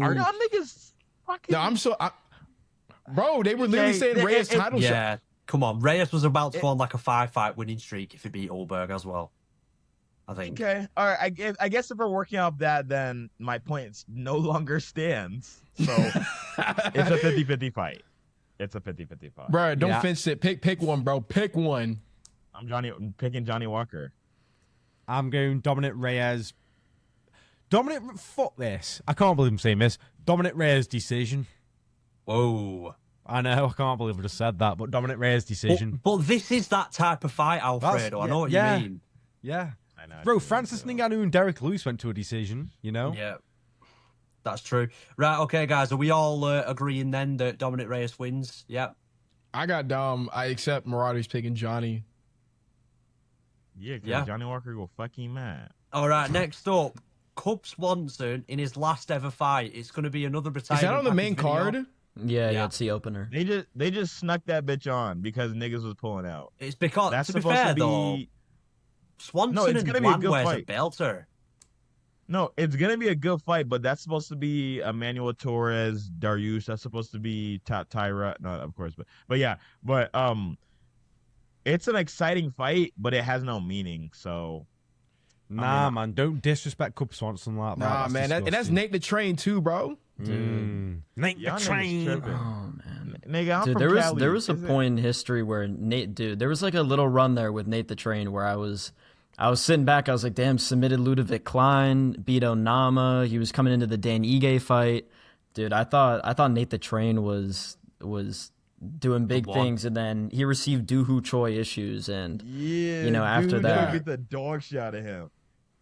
[SPEAKER 4] Are y'all niggas fucking?
[SPEAKER 5] No, bro, they were literally saying Reyes title shot.
[SPEAKER 1] Yeah. Come on. Reyes was about to go on like a 5-fight winning streak if he beat Ulberg as well. I think.
[SPEAKER 4] Okay, all right. I guess if we're working off that, then my point no longer stands. So it's a 50-50 fight. It's a 50-50 fight.
[SPEAKER 5] Bro, don't
[SPEAKER 6] Yeah.
[SPEAKER 5] fence it. Pick one, bro. Pick one.
[SPEAKER 4] I'm picking Johnny Walker.
[SPEAKER 3] I'm going Dominic Reyes. Fuck this. I can't believe I'm saying this. Dominic Reyes decision.
[SPEAKER 1] Whoa.
[SPEAKER 3] I know, I can't believe I just said that, but Dominic Reyes decision.
[SPEAKER 1] But this is that type of fight, Alfredo. I know what you mean.
[SPEAKER 3] Yeah.
[SPEAKER 4] I know.
[SPEAKER 3] Bro, Francis Ngannou and Derek Lewis went to a decision, you know?
[SPEAKER 1] Yeah. That's true. Right, okay, guys. Are we all agreeing then that Dominic Reyes wins? Yeah.
[SPEAKER 5] I got Dom. I accept Marauder's picking Johnny.
[SPEAKER 4] Yeah, 'cause
[SPEAKER 1] Yeah.
[SPEAKER 4] Johnny Walker go fucking mad.
[SPEAKER 1] All right, next up, Cub Swanson in his last ever fight. It's going to be another
[SPEAKER 5] Is
[SPEAKER 1] retirement.
[SPEAKER 5] that on the
[SPEAKER 1] package
[SPEAKER 5] main
[SPEAKER 1] video.
[SPEAKER 5] card?
[SPEAKER 2] Yeah,
[SPEAKER 1] Yeah.
[SPEAKER 2] it's the opener.
[SPEAKER 4] They just snuck that bitch on because niggas was pulling out.
[SPEAKER 1] It's because,
[SPEAKER 4] That's
[SPEAKER 1] to be
[SPEAKER 4] supposed
[SPEAKER 1] fair,
[SPEAKER 4] to be.
[SPEAKER 1] though, Swanson
[SPEAKER 4] No, it's
[SPEAKER 1] and
[SPEAKER 4] gonna be a good
[SPEAKER 1] Landwehr's a
[SPEAKER 4] fight.
[SPEAKER 1] belter.
[SPEAKER 4] No, it's gonna be a good fight, but that's supposed to be Emmanuel Torres, Dariush. That's supposed to be Tyra. No, of course, but yeah, but it's an exciting fight, but it has no meaning. So
[SPEAKER 3] Nah, man, don't disrespect Cub Swanson like that.
[SPEAKER 5] Nah, man. And that's Nate the Train, too, bro.
[SPEAKER 3] Nate
[SPEAKER 4] y'all
[SPEAKER 3] the
[SPEAKER 4] niggas
[SPEAKER 3] Train.
[SPEAKER 4] tripping.
[SPEAKER 2] Oh man.
[SPEAKER 4] Nigga, I'm
[SPEAKER 2] Dude,
[SPEAKER 4] from
[SPEAKER 2] there was
[SPEAKER 4] Cali.
[SPEAKER 2] there was a
[SPEAKER 4] Is it-
[SPEAKER 2] point in history where there was like a little run there with Nate the Train where I was sitting back, I was like, damn, submitted Ludovic Klein, beat Onama, he was coming into the Dan Ige fight. Dude, I thought Nate the Train was doing big
[SPEAKER 1] one.
[SPEAKER 2] things, and then he received Doohoo Choi issues, and
[SPEAKER 4] Yeah,
[SPEAKER 2] after
[SPEAKER 4] dude,
[SPEAKER 2] that-
[SPEAKER 4] get the dog shot of him.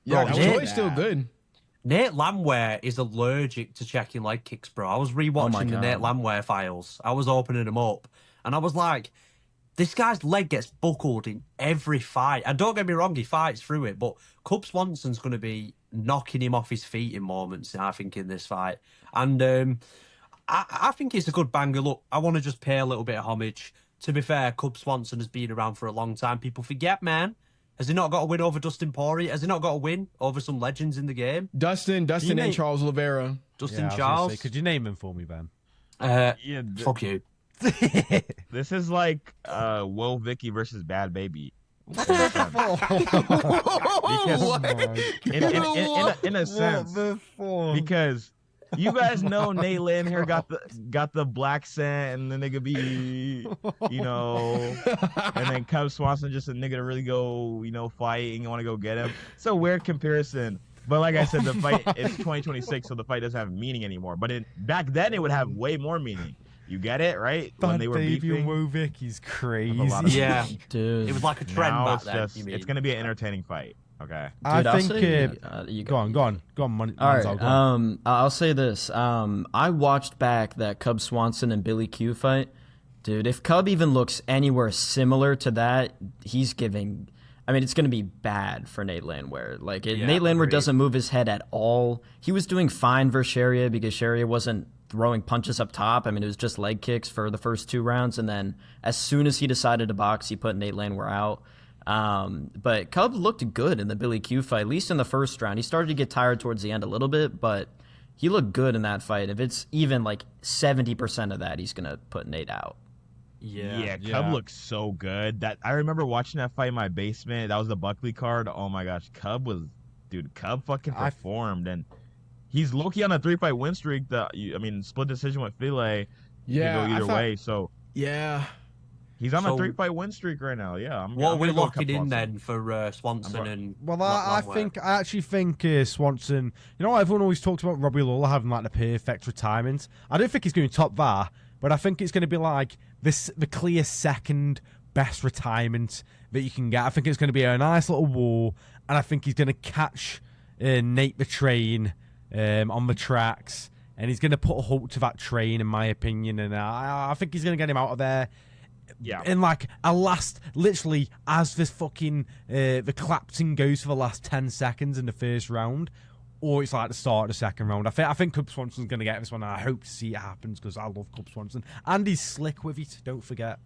[SPEAKER 5] Yeah,
[SPEAKER 1] Bro,
[SPEAKER 5] Troy's still good.
[SPEAKER 1] Nate Landwehr is allergic to checking leg kicks, bro. I was rewatching
[SPEAKER 2] my
[SPEAKER 1] the
[SPEAKER 2] God.
[SPEAKER 1] Nate Landwehr files. I was opening them up, and I was like, this guy's leg gets buckled in every fight. And don't get me wrong, he fights through it, but Cub Swanson's going to be knocking him off his feet in moments, I think, in this fight. And I think it's a good banger. Look, I want to just pay a little bit of homage. To be fair, Cub Swanson has been around for a long time. People forget, man. Has he not got a win over Dustin Poirier? Has he not got a win over some legends in the game?
[SPEAKER 5] Dustin
[SPEAKER 4] name-
[SPEAKER 5] and Charles Oliveira.
[SPEAKER 1] Dustin
[SPEAKER 3] I was gonna
[SPEAKER 1] Charles?
[SPEAKER 3] say, could you name him for me, Ben?
[SPEAKER 4] Yeah,
[SPEAKER 1] Fuck you.
[SPEAKER 4] this is like Woe Vicky versus Bad Baby. In a sense, because you guys know Nate Lynn here got the black scent, and the nigga be, and then Cub Swanson just a nigga to really go, fight, and you want to go get him. It's a weird comparison. But like I said, the fight it's 2026, so the fight doesn't have meaning anymore. But back then, it would have way more meaning. You get it, right? When they were beefing.
[SPEAKER 3] Wovic, he's crazy.
[SPEAKER 4] a lot of-
[SPEAKER 1] Yeah.
[SPEAKER 2] dude.
[SPEAKER 1] It was like a trend
[SPEAKER 4] Now
[SPEAKER 1] back
[SPEAKER 4] it's
[SPEAKER 1] then.
[SPEAKER 4] just
[SPEAKER 1] You mean?
[SPEAKER 4] it's gonna be an entertaining fight. Okay.
[SPEAKER 3] I
[SPEAKER 2] Dude, I'll
[SPEAKER 3] think.
[SPEAKER 2] say, you
[SPEAKER 3] Go on, Money.
[SPEAKER 2] All right.
[SPEAKER 3] Manzel, go on.
[SPEAKER 2] I'll say this. I watched back that Cub Swanson and Billy Q fight. Dude, if Cub even looks anywhere similar to that, he's giving. I mean, it's going to be bad for Nate Landwehr. Nate Landwehr
[SPEAKER 1] agreed.
[SPEAKER 2] doesn't move his head at all. He was doing fine versus Sharia because Sharia wasn't throwing punches up top. I mean, it was just leg kicks for the first 2 rounds. And then as soon as he decided to box, he put Nate Landwehr out. But Cub looked good in the Billy Q fight, at least in the first round. He started to get tired towards the end a little bit, but he looked good in that fight. If it's even like 70% of that, he's going to put Nate out.
[SPEAKER 1] Yeah.
[SPEAKER 4] Cub looks so good. That I remember watching that fight in my basement. That was the Buckley card. Oh my gosh, Cub fucking performed, and he's low-key on a 3-fight win streak. Split decision with File.
[SPEAKER 5] Yeah,
[SPEAKER 4] Can go either
[SPEAKER 5] I thought-
[SPEAKER 4] way. So
[SPEAKER 5] Yeah.
[SPEAKER 4] He's on
[SPEAKER 1] So-
[SPEAKER 4] a 3-fight win streak right now. Yeah.
[SPEAKER 1] What are we
[SPEAKER 4] gonna go
[SPEAKER 1] locking in
[SPEAKER 4] Swanson.
[SPEAKER 1] then for Swanson and?
[SPEAKER 3] Well, I actually think Swanson. You know, everyone always talks about Robbie Lawler having like the perfect retirement. I don't think he's going to top that, but I think it's going to be like the clear second best retirement that you can get. I think it's going to be a nice little war, and I think he's going to catch Nate the train on the tracks, and he's going to put a halt to that train, in my opinion. And I think he's going to get him out of there.
[SPEAKER 4] Yeah.
[SPEAKER 3] In like a last, literally, as this fucking the Clapton goes for the last 10 seconds in the first round, or it's like the start of the second round. I think Cub Swanson's going to get this one, and I hope to see it happens because I love Cub Swanson, and he's slick with it. Don't forget.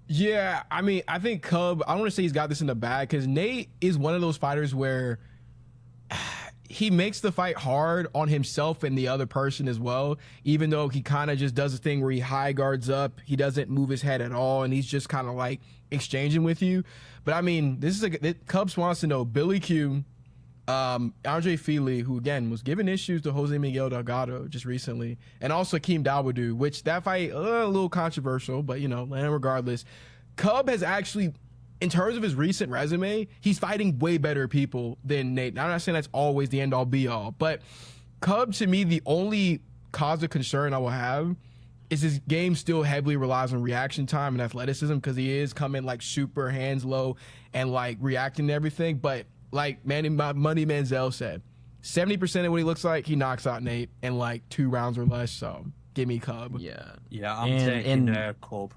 [SPEAKER 5] Yeah, I mean, I think Cub, I don't want to say he's got this in the bag because Nate is one of those fighters where he makes the fight hard on himself and the other person as well, even though he kind of just does a thing where he high guards up. He doesn't move his head at all, and he's just kind of like exchanging with you. But I mean, this is Cub Swanson, though. Billy Q, Andre Feely, who again was giving issues to Jose Miguel Delgado just recently, and also Akeem Dawodu, which that fight a little controversial, but regardless, Cub has actually, in terms of his recent resume, he's fighting way better people than Nate. Now, I'm not saying that's always the end-all, be-all, but Cub, to me, the only cause of concern I will have is his game still heavily relies on reaction time and athleticism because he is coming, like, super hands low and, like, reacting to everything. But, like Money Manzel said, 70% of what he looks like, he knocks out Nate in, like, 2 rounds or less. So, give me Cub.
[SPEAKER 1] Yeah, I'm taking Cub.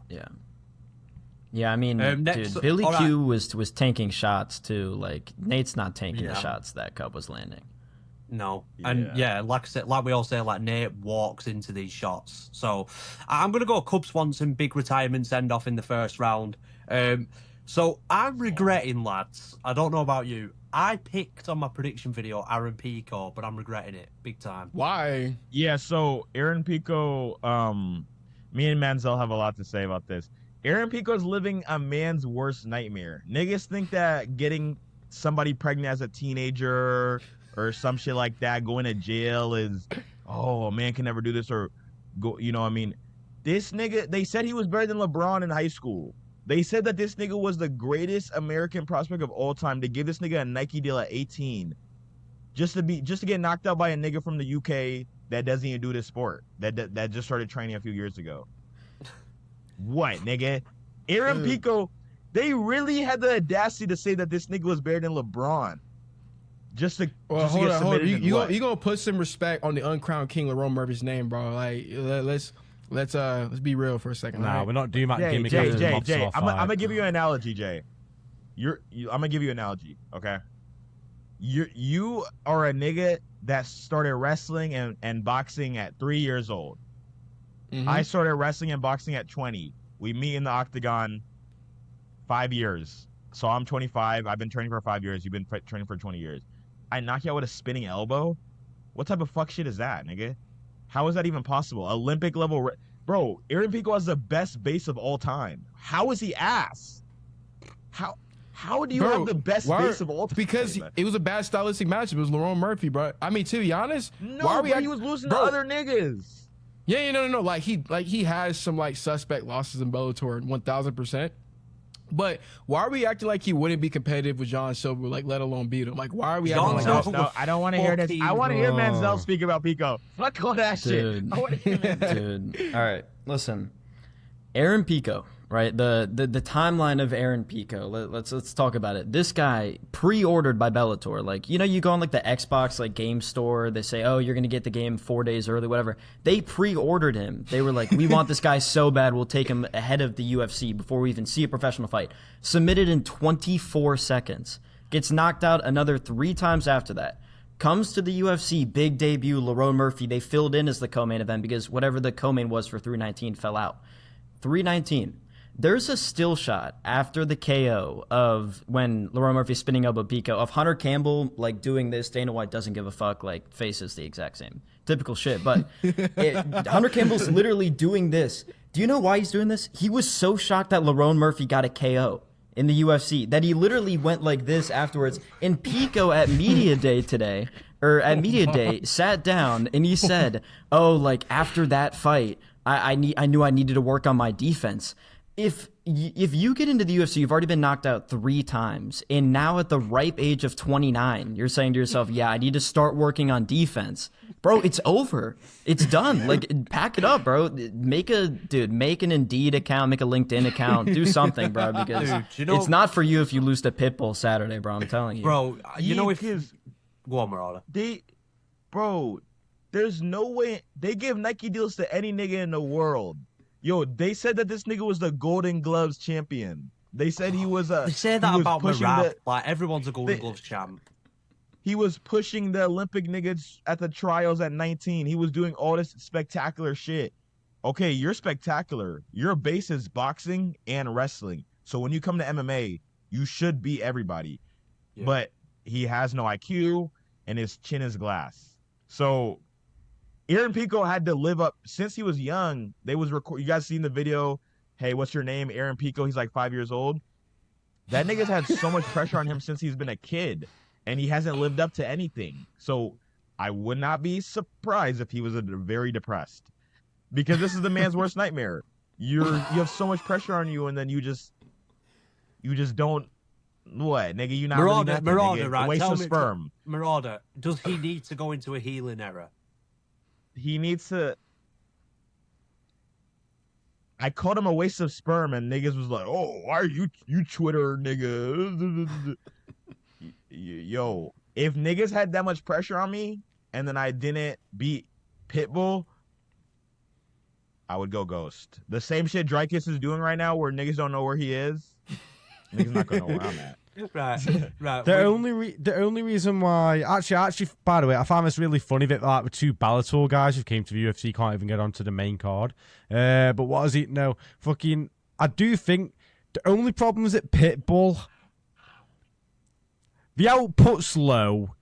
[SPEAKER 2] Yeah, I mean,
[SPEAKER 1] next,
[SPEAKER 2] dude, Billy Q was tanking shots too. Like Nate's not tanking the shots that Cub was landing.
[SPEAKER 1] No, and like I said, like we all say, like Nate walks into these shots. So I'm gonna go Cub Swanson, big retirement send off in the first round. So I'm regretting, lads. I don't know about you. I picked on my prediction video Aaron Pico, but I'm regretting it big time.
[SPEAKER 5] Why?
[SPEAKER 4] Yeah, so Aaron Pico, me and Manzel have a lot to say about this. Aaron Pico's living a man's worst nightmare. Niggas think that getting somebody pregnant as a teenager or some shit like that, going to jail is, oh, a man can never do this or go, you know what I mean? This nigga, they said he was better than LeBron in high school. They said that this nigga was the greatest American prospect of all time. They give this nigga a Nike deal at 18 just to get knocked out by a nigga from the UK that doesn't even do this sport, that just started training a few years ago. What, nigga? Aaron Pico, they really had the audacity to say that this nigga was better than LeBron.
[SPEAKER 5] Hold on. You gonna put some respect on the uncrowned king Lerone Murphy's name, bro. Like, let's be real for a second.
[SPEAKER 3] Nah,
[SPEAKER 5] right?
[SPEAKER 3] we're not doing that gimmick.
[SPEAKER 4] Jay, I'm gonna give you an analogy, Jay. I'm gonna give you an analogy, okay? You are a nigga that started wrestling and boxing at 3 years old.
[SPEAKER 5] Mm-hmm.
[SPEAKER 4] I started wrestling and boxing at 20. We meet in the octagon 5 years. So I'm 25. I've been training for 5 years. You've been training for 20 years. I knock you out with a spinning elbow? What type of fuck shit is that, nigga? How is that even possible? Olympic level... Bro, Aaron Pico has the best base of all time. How is he ass? How do you have the best base of all time?
[SPEAKER 5] Because it was a bad stylistic matchup. It was Lerone Murphy, bro. I mean, to be honest...
[SPEAKER 4] No, he was losing to other niggas.
[SPEAKER 5] Yeah, no. Like he has some like suspect losses in Bellator, 1000%. But why are we acting like he wouldn't be competitive with John Silver, like let alone beat him? Like why are we acting like that?
[SPEAKER 4] No, I don't want to hear this. I want to hear Manzel speak about Pico. Fuck all that shit. I want to hear Manzel.
[SPEAKER 2] Dude, all right, listen, Aaron Pico, right? The timeline of Aaron Pico. Let's talk about it. This guy pre-ordered by Bellator. Like, you know, you go on like the Xbox like game store. They say, oh, you're gonna get the game 4 days early, whatever. They pre-ordered him. They were like, we want this guy so bad, we'll take him ahead of the UFC before we even see a professional fight. Submitted in 24 seconds. Gets knocked out another 3 times after that. Comes to the UFC, big debut, Lerone Murphy. They filled in as the co-main event because whatever the co-main was for 319 fell out. 319. There's a still shot after the KO of when Lerone Murphy spinning elbow Pico of Hunter Campbell like doing this. Dana White doesn't give a fuck. Like face is the exact same. Typical shit. But Hunter Campbell's literally doing this. Do you know why he's doing this? He was so shocked that Lerone Murphy got a KO in the UFC that he literally went like this afterwards. And Pico at Media Day today, or at Media Day, sat down and he said, oh, like after that fight, I knew I needed to work on my defense. if you get into the UFC, you've already been knocked out 3 times, and now at the ripe age of 29, you're saying to yourself, yeah, I need to start working on defense. Bro, it's over. It's done. Like, pack it up, bro. Make an Indeed account, make a LinkedIn account, do something, bro, because it's not for you if you lose to Pitbull Saturday, bro, I'm telling you.
[SPEAKER 1] Bro, you know, if... Go on, Marauder.
[SPEAKER 4] Bro, there's no way... They give Nike deals to any nigga in the world. Yo, they said that this nigga was the Golden Gloves champion. They said he was a...
[SPEAKER 1] They say that about Murad. Like, everyone's a Golden Gloves champ.
[SPEAKER 4] He was pushing the Olympic niggas at the trials at 19. He was doing all this spectacular shit. Okay, you're spectacular. Your base is boxing and wrestling. So when you come to MMA, you should beat everybody. Yeah. But he has no IQ, and his chin is glass. So... Aaron Pico had to live up since he was young. They was you guys seen the video? Hey, what's your name? Aaron Pico. He's like 5 years old. That nigga's had so much pressure on him since he's been a kid, and he hasn't lived up to anything. So I would not be surprised if he was very depressed, because this is the man's worst nightmare. You have so much pressure on you, and then you just don't. What, nigga? You not
[SPEAKER 1] Marauder,
[SPEAKER 4] really nothing, nigga.
[SPEAKER 1] Right?
[SPEAKER 4] A waste of sperm.
[SPEAKER 1] Marauder, does he need to go into a healing era?
[SPEAKER 4] He needs to. I called him a waste of sperm, and niggas was like, "Oh, why are you Twitter nigga?" Yo, if niggas had that much pressure on me, and then I didn't beat Pitbull, I would go ghost. The same shit Dreykus is doing right now, where niggas don't know where he is. Niggas not gonna know where I'm at.
[SPEAKER 1] Right.
[SPEAKER 3] The only reason why, actually, by the way, I find this really funny that like the 2 Bellator guys who came to the UFC can't even get onto the main card. But what is it? No, fucking. I do think the only problem is at Pitbull. The output's low.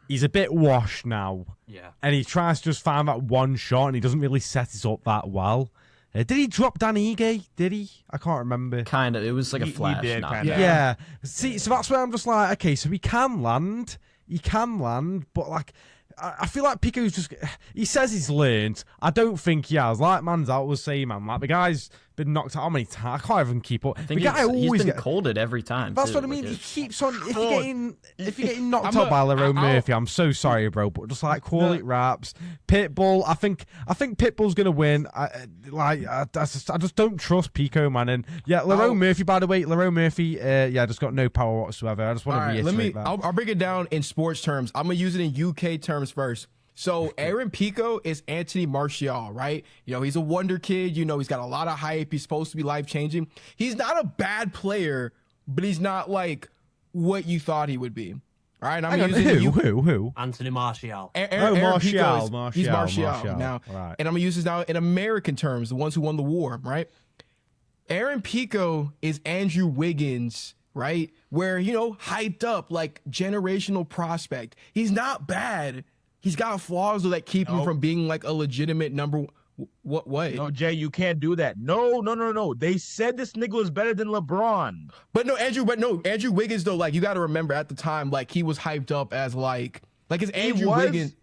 [SPEAKER 3] He's a bit washed now.
[SPEAKER 1] Yeah.
[SPEAKER 3] And he tries to just find that one shot, and he doesn't really set it up that well. Did he drop Dan Ige? Did he? I can't remember.
[SPEAKER 2] Kind of. It was like a flash.
[SPEAKER 4] He did,
[SPEAKER 3] yeah. See, so that's where I'm just like, okay, so he can land, but like, I feel like Pico's just, he says he's learned. I don't think he has. Like Manzel was saying, man, like the guy's been knocked out how many times? I can't even keep up.
[SPEAKER 2] I think
[SPEAKER 3] the guy
[SPEAKER 2] always gets colded every time.
[SPEAKER 3] That's
[SPEAKER 2] too.
[SPEAKER 3] what I mean. He keeps on. If you're getting knocked out by Lerone Murphy, I'm so sorry, bro. But just like call it raps. Pitbull. I think Pitbull's gonna win. I just don't trust Pico, man. And yeah, Lerone Murphy. By the way, Lerone Murphy. Just got no power whatsoever. I just want to reiterate that.
[SPEAKER 5] I'll break it down in sports terms. I'm gonna use it in UK terms first. So Aaron Pico is Anthony Martial, right? You know, he's a wonder kid. You know, he's got a lot of hype. He's supposed to be life-changing. He's not a bad player, but he's not like what you thought he would be. All right?
[SPEAKER 3] Who?
[SPEAKER 1] Anthony Martial.
[SPEAKER 3] Martial.
[SPEAKER 5] He's Martial now.
[SPEAKER 3] Right.
[SPEAKER 5] And I'm going to use this now in American terms, the ones who won the war, right? Aaron Pico is Andrew Wiggins, right? Where, you know, hyped up, like generational prospect. He's not bad. He's got flaws that keep him from being like a legitimate number. What?
[SPEAKER 4] No, Jay, you can't do that. No. They said this nigga was better than LeBron.
[SPEAKER 5] Andrew Wiggins though. Like you got to remember at the time, like he was hyped up as like it's Andrew Wiggins.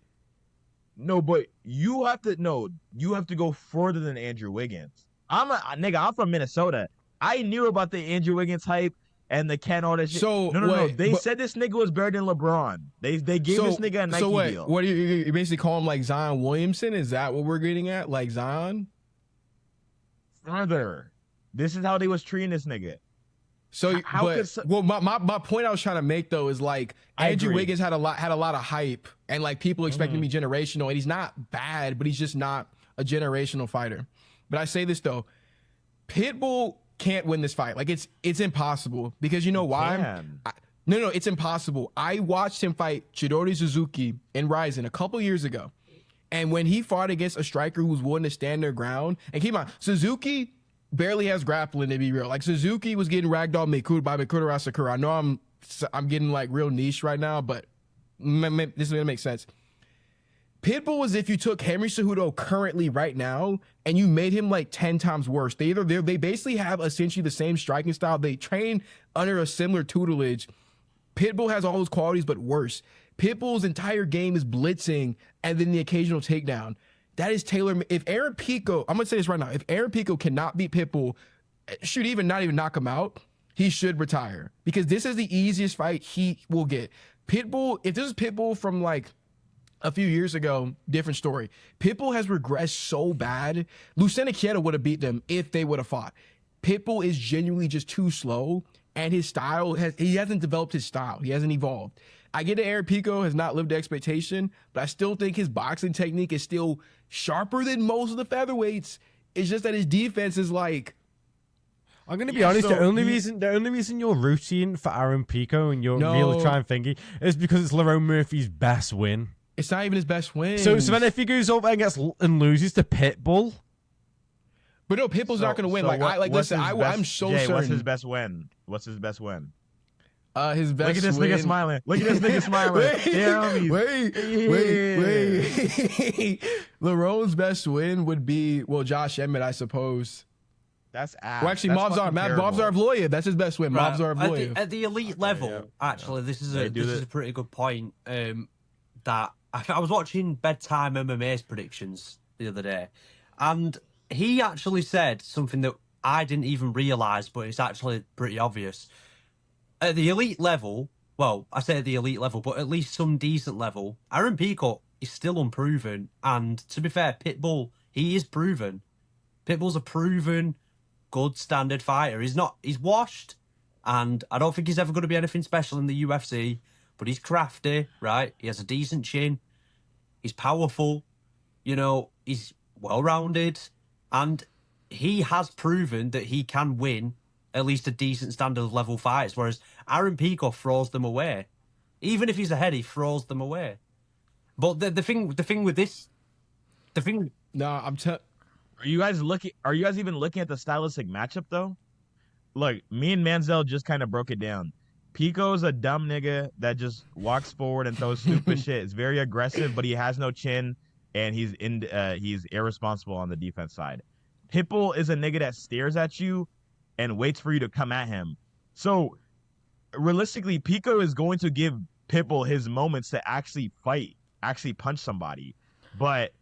[SPEAKER 4] No, but you have to go further than Andrew Wiggins. I'm from Minnesota. I knew about the Andrew Wiggins hype. And the Ken, all that shit.
[SPEAKER 5] So
[SPEAKER 4] no. They said this nigga was better than LeBron. They gave this nigga a Nike deal.
[SPEAKER 5] What do you basically call him like Zion Williamson? Is that what we're getting at? Like Zion?
[SPEAKER 4] Further, this is how they was treating this nigga.
[SPEAKER 5] So my point I was trying to make though is like Andrew Wiggins had a lot of hype and like people expect him to be generational, and he's not bad, but he's just not a generational fighter. But I say this though, Pitbull can't win this fight. Like it's impossible because you know why? No, it's impossible. I watched him fight Chidori Suzuki in Ryzen a couple years ago, and when he fought against a striker who was willing to stand their ground, and keep in mind, Suzuki barely has grappling to be real. Like Suzuki was getting ragdolled by Mikuru Asakura. I know I'm getting like real niche right now, but this is gonna make sense. Pitbull is if you took Henry Cejudo currently right now and you made him like 10 times worse. They basically have essentially the same striking style. They train under a similar tutelage. Pitbull has all those qualities, but worse. Pitbull's entire game is blitzing and then the occasional takedown. That is tailor-made. If Aaron Pico, I'm going to say this right now. If Aaron Pico cannot beat Pitbull, should even not even knock him out, he should retire because this is the easiest fight he will get. Pitbull, if this is Pitbull from like a few years ago, different story. Pitbull has regressed so bad. Lucena Quieta would have beat them if they would have fought. Pitbull is genuinely just too slow, and his style he hasn't developed his style. He hasn't evolved. I get that Aaron Pico has not lived to expectation, but I still think his boxing technique is still sharper than most of the featherweights. It's just that his defense is like.
[SPEAKER 3] I'm going to be honest.
[SPEAKER 4] so
[SPEAKER 3] the only reason you're rooting for Aaron Pico and you're really trying thingy is because it's Lerone Murphy's best win.
[SPEAKER 5] It's not even his best win.
[SPEAKER 3] So then if he goes over and loses to Pitbull,
[SPEAKER 5] but no, Pitbull's not going to win. Listen, I'm so
[SPEAKER 4] Jay,
[SPEAKER 5] certain.
[SPEAKER 4] What's his best win? What's his best win?
[SPEAKER 5] His best.
[SPEAKER 4] Look at this
[SPEAKER 5] win.
[SPEAKER 4] nigga smiling. Look at this nigga smiling.
[SPEAKER 5] Wait. Lerone's best win would be Josh Emmett, I suppose.
[SPEAKER 4] That's ass.
[SPEAKER 5] Well, actually,
[SPEAKER 4] That's
[SPEAKER 5] Movzar Vloyev. That's his best win.
[SPEAKER 1] Right.
[SPEAKER 5] Movzar Vloyev.
[SPEAKER 1] At the elite level, actually, this is a pretty good point. That I was watching Bedtime MMA's predictions the other day, and he actually said something that I didn't even realize, but it's actually pretty obvious. At the elite level, well, I say at the elite level, but at least some decent level, Aaron Pico is still unproven. And to be fair, Pitbull, he is proven. Pitbull's a proven, good standard fighter. He's washed, and I don't think he's ever going to be anything special in the UFC, but he's crafty, right? He has a decent chin. He's powerful. He's well-rounded, and he has proven that he can win at least a decent standard of level fights, whereas Aaron Pico throws them away. Even if he's ahead, he throws them away. But the thing with this,
[SPEAKER 4] Are you guys even looking at the stylistic matchup though? Look, me and Manzel just kind of broke it down. Pico's a dumb nigga that just walks forward and throws stupid shit. It's very aggressive, but he has no chin, and he's irresponsible on the defense side. Pitbull is a nigga that stares at you and waits for you to come at him. So realistically, Pico is going to give Pitbull his moments to actually fight, actually punch somebody. But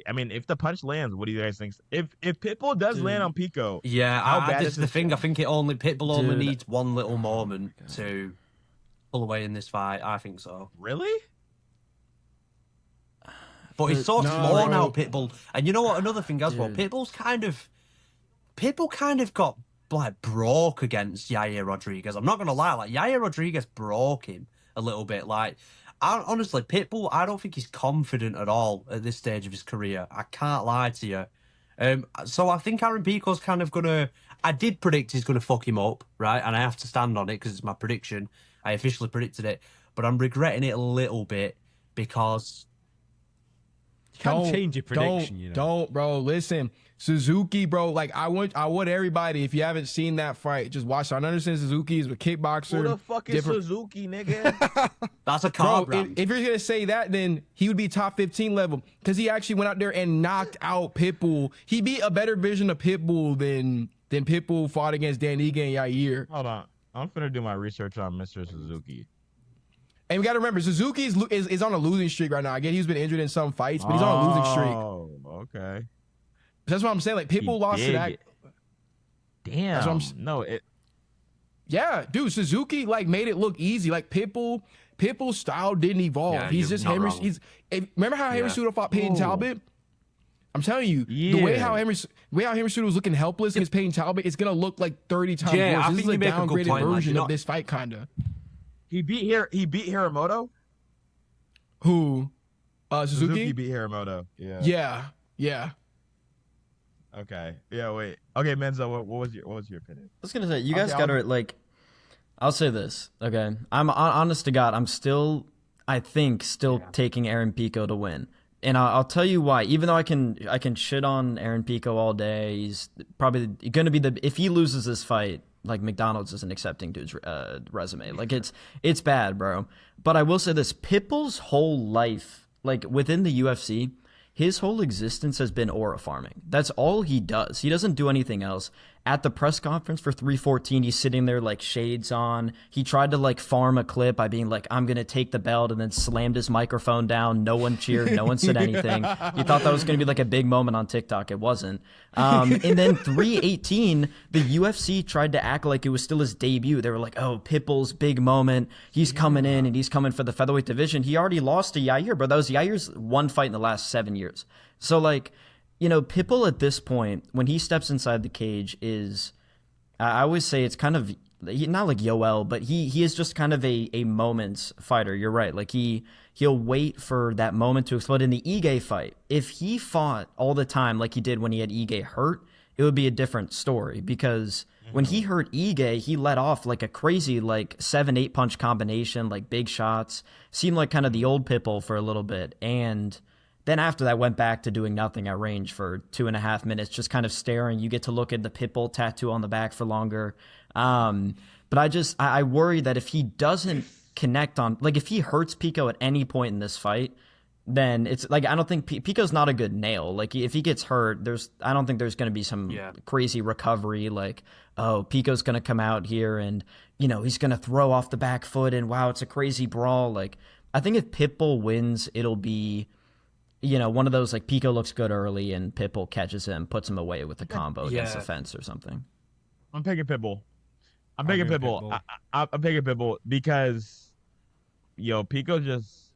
[SPEAKER 4] I mean, if the punch lands, what do you guys think? If Pitbull does land on Pico,
[SPEAKER 1] this is the thing. I think Pitbull only needs one little moment to pull away in this fight. I think so.
[SPEAKER 4] Really?
[SPEAKER 1] But he's so slow now, Pitbull. And you know what? Another thing as well, Pitbull kind of got like broke against Yair Rodriguez. I'm not gonna lie, like Yair Rodriguez broke him a little bit. Like, honestly, Pitbull, I don't think he's confident at all at this stage of his career. I can't lie to you. So I think Aaron Pico's kind of gonna. I did predict he's gonna fuck him up, right? And I have to stand on it because it's my prediction. I officially predicted it, but I'm regretting it a little bit because.
[SPEAKER 3] Can't change your prediction,
[SPEAKER 5] Don't, bro. Listen, Suzuki, bro. Like I want everybody. If you haven't seen that fight, just watch. I understand Suzuki is a kickboxer.
[SPEAKER 4] Who the fuck is Suzuki, nigga?
[SPEAKER 1] That's a car brand.
[SPEAKER 5] If you're gonna say that, then he would be top 15 level because he actually went out there and knocked out Pitbull. He beat a better version of Pitbull than Pitbull fought against Dan Ige and Yair.
[SPEAKER 4] Hold on, I'm finna do my research on Mr. Suzuki.
[SPEAKER 5] And we got to remember, Suzuki is on a losing streak right now. Again, he's been injured in some fights, but he's on a losing streak.
[SPEAKER 4] Oh, okay.
[SPEAKER 5] That's what I'm saying. Like, Pitbull lost to that.
[SPEAKER 4] Damn.
[SPEAKER 5] Yeah, dude, Suzuki, like, made it look easy. Like, Pitbull's style didn't evolve.
[SPEAKER 1] Yeah,
[SPEAKER 5] he's just Henry. Remember how Henry Cejudo fought Peyton Talbot? I'm telling you, the way how Henry Cejudo was looking helpless against Peyton Talbot, it's going to look like 30 times worse. This is a downgraded version of this fight, kind of.
[SPEAKER 4] He beat Hiramoto?
[SPEAKER 5] Who? Suzuki?
[SPEAKER 4] Suzuki beat Hiramoto.
[SPEAKER 5] Yeah.
[SPEAKER 4] Okay. Yeah, wait. Okay, Menzo, what was your opinion?
[SPEAKER 2] I was gonna say, you guys gotta like. I'll say this, okay? I'm honest to God, I think still taking Aaron Pico to win, and I'll tell you why. Even though I can shit on Aaron Pico all day, he's probably gonna be if he loses this fight. Like, McDonald's isn't accepting dude's resume. Like, it's bad, bro. But I will say this. Pitbull's whole life, like, within the UFC, his whole existence has been aura farming. That's all he does. He doesn't do anything else. at the press conference for 314, he's sitting there like shades on. He tried to like farm a clip by being like, I'm going to take the belt, and then slammed his microphone down. No one cheered. No one said anything. You thought that was going to be like a big moment on TikTok. It wasn't. And then 318, the UFC tried to act like it was still his debut. They were like, oh, Pitbull's big moment. He's coming in and he's coming for the featherweight division. He already lost to Yair, but that was Yair's one fight in the last 7 years. So like, you know, Pitbull at this point, when he steps inside the cage, is, I always say it's kind of, not like Yoel, but he is just kind of a moments fighter. You're right. Like he'll wait for that moment to explode. In the Ige fight, if he fought all the time like he did when he had Ige hurt, it would be a different story, because when he hurt Ige, he let off like a crazy like 7-8 punch combination, like big shots, seemed like kind of the old Pitbull for a little bit. And then after that, went back to doing nothing at range for 2.5 minutes, just kind of staring. You get to look at the Pitbull tattoo on the back for longer. But I worry that if he doesn't connect on, like if he hurts Pico at any point in this fight, then it's like, I don't think Pico's not a good nail. Like if he gets hurt, I don't think there's going to be some crazy recovery. Like, oh, Pico's going to come out here and, you know, he's going to throw off the back foot and wow, it's a crazy brawl. Like, I think if Pitbull wins, it'll be, you know, one of those like Pico looks good early and Pitbull catches him, puts him away with a combo against the fence or something.
[SPEAKER 4] I'm picking Pitbull. I'm picking Pitbull. I'm picking Pitbull because, yo, Pico is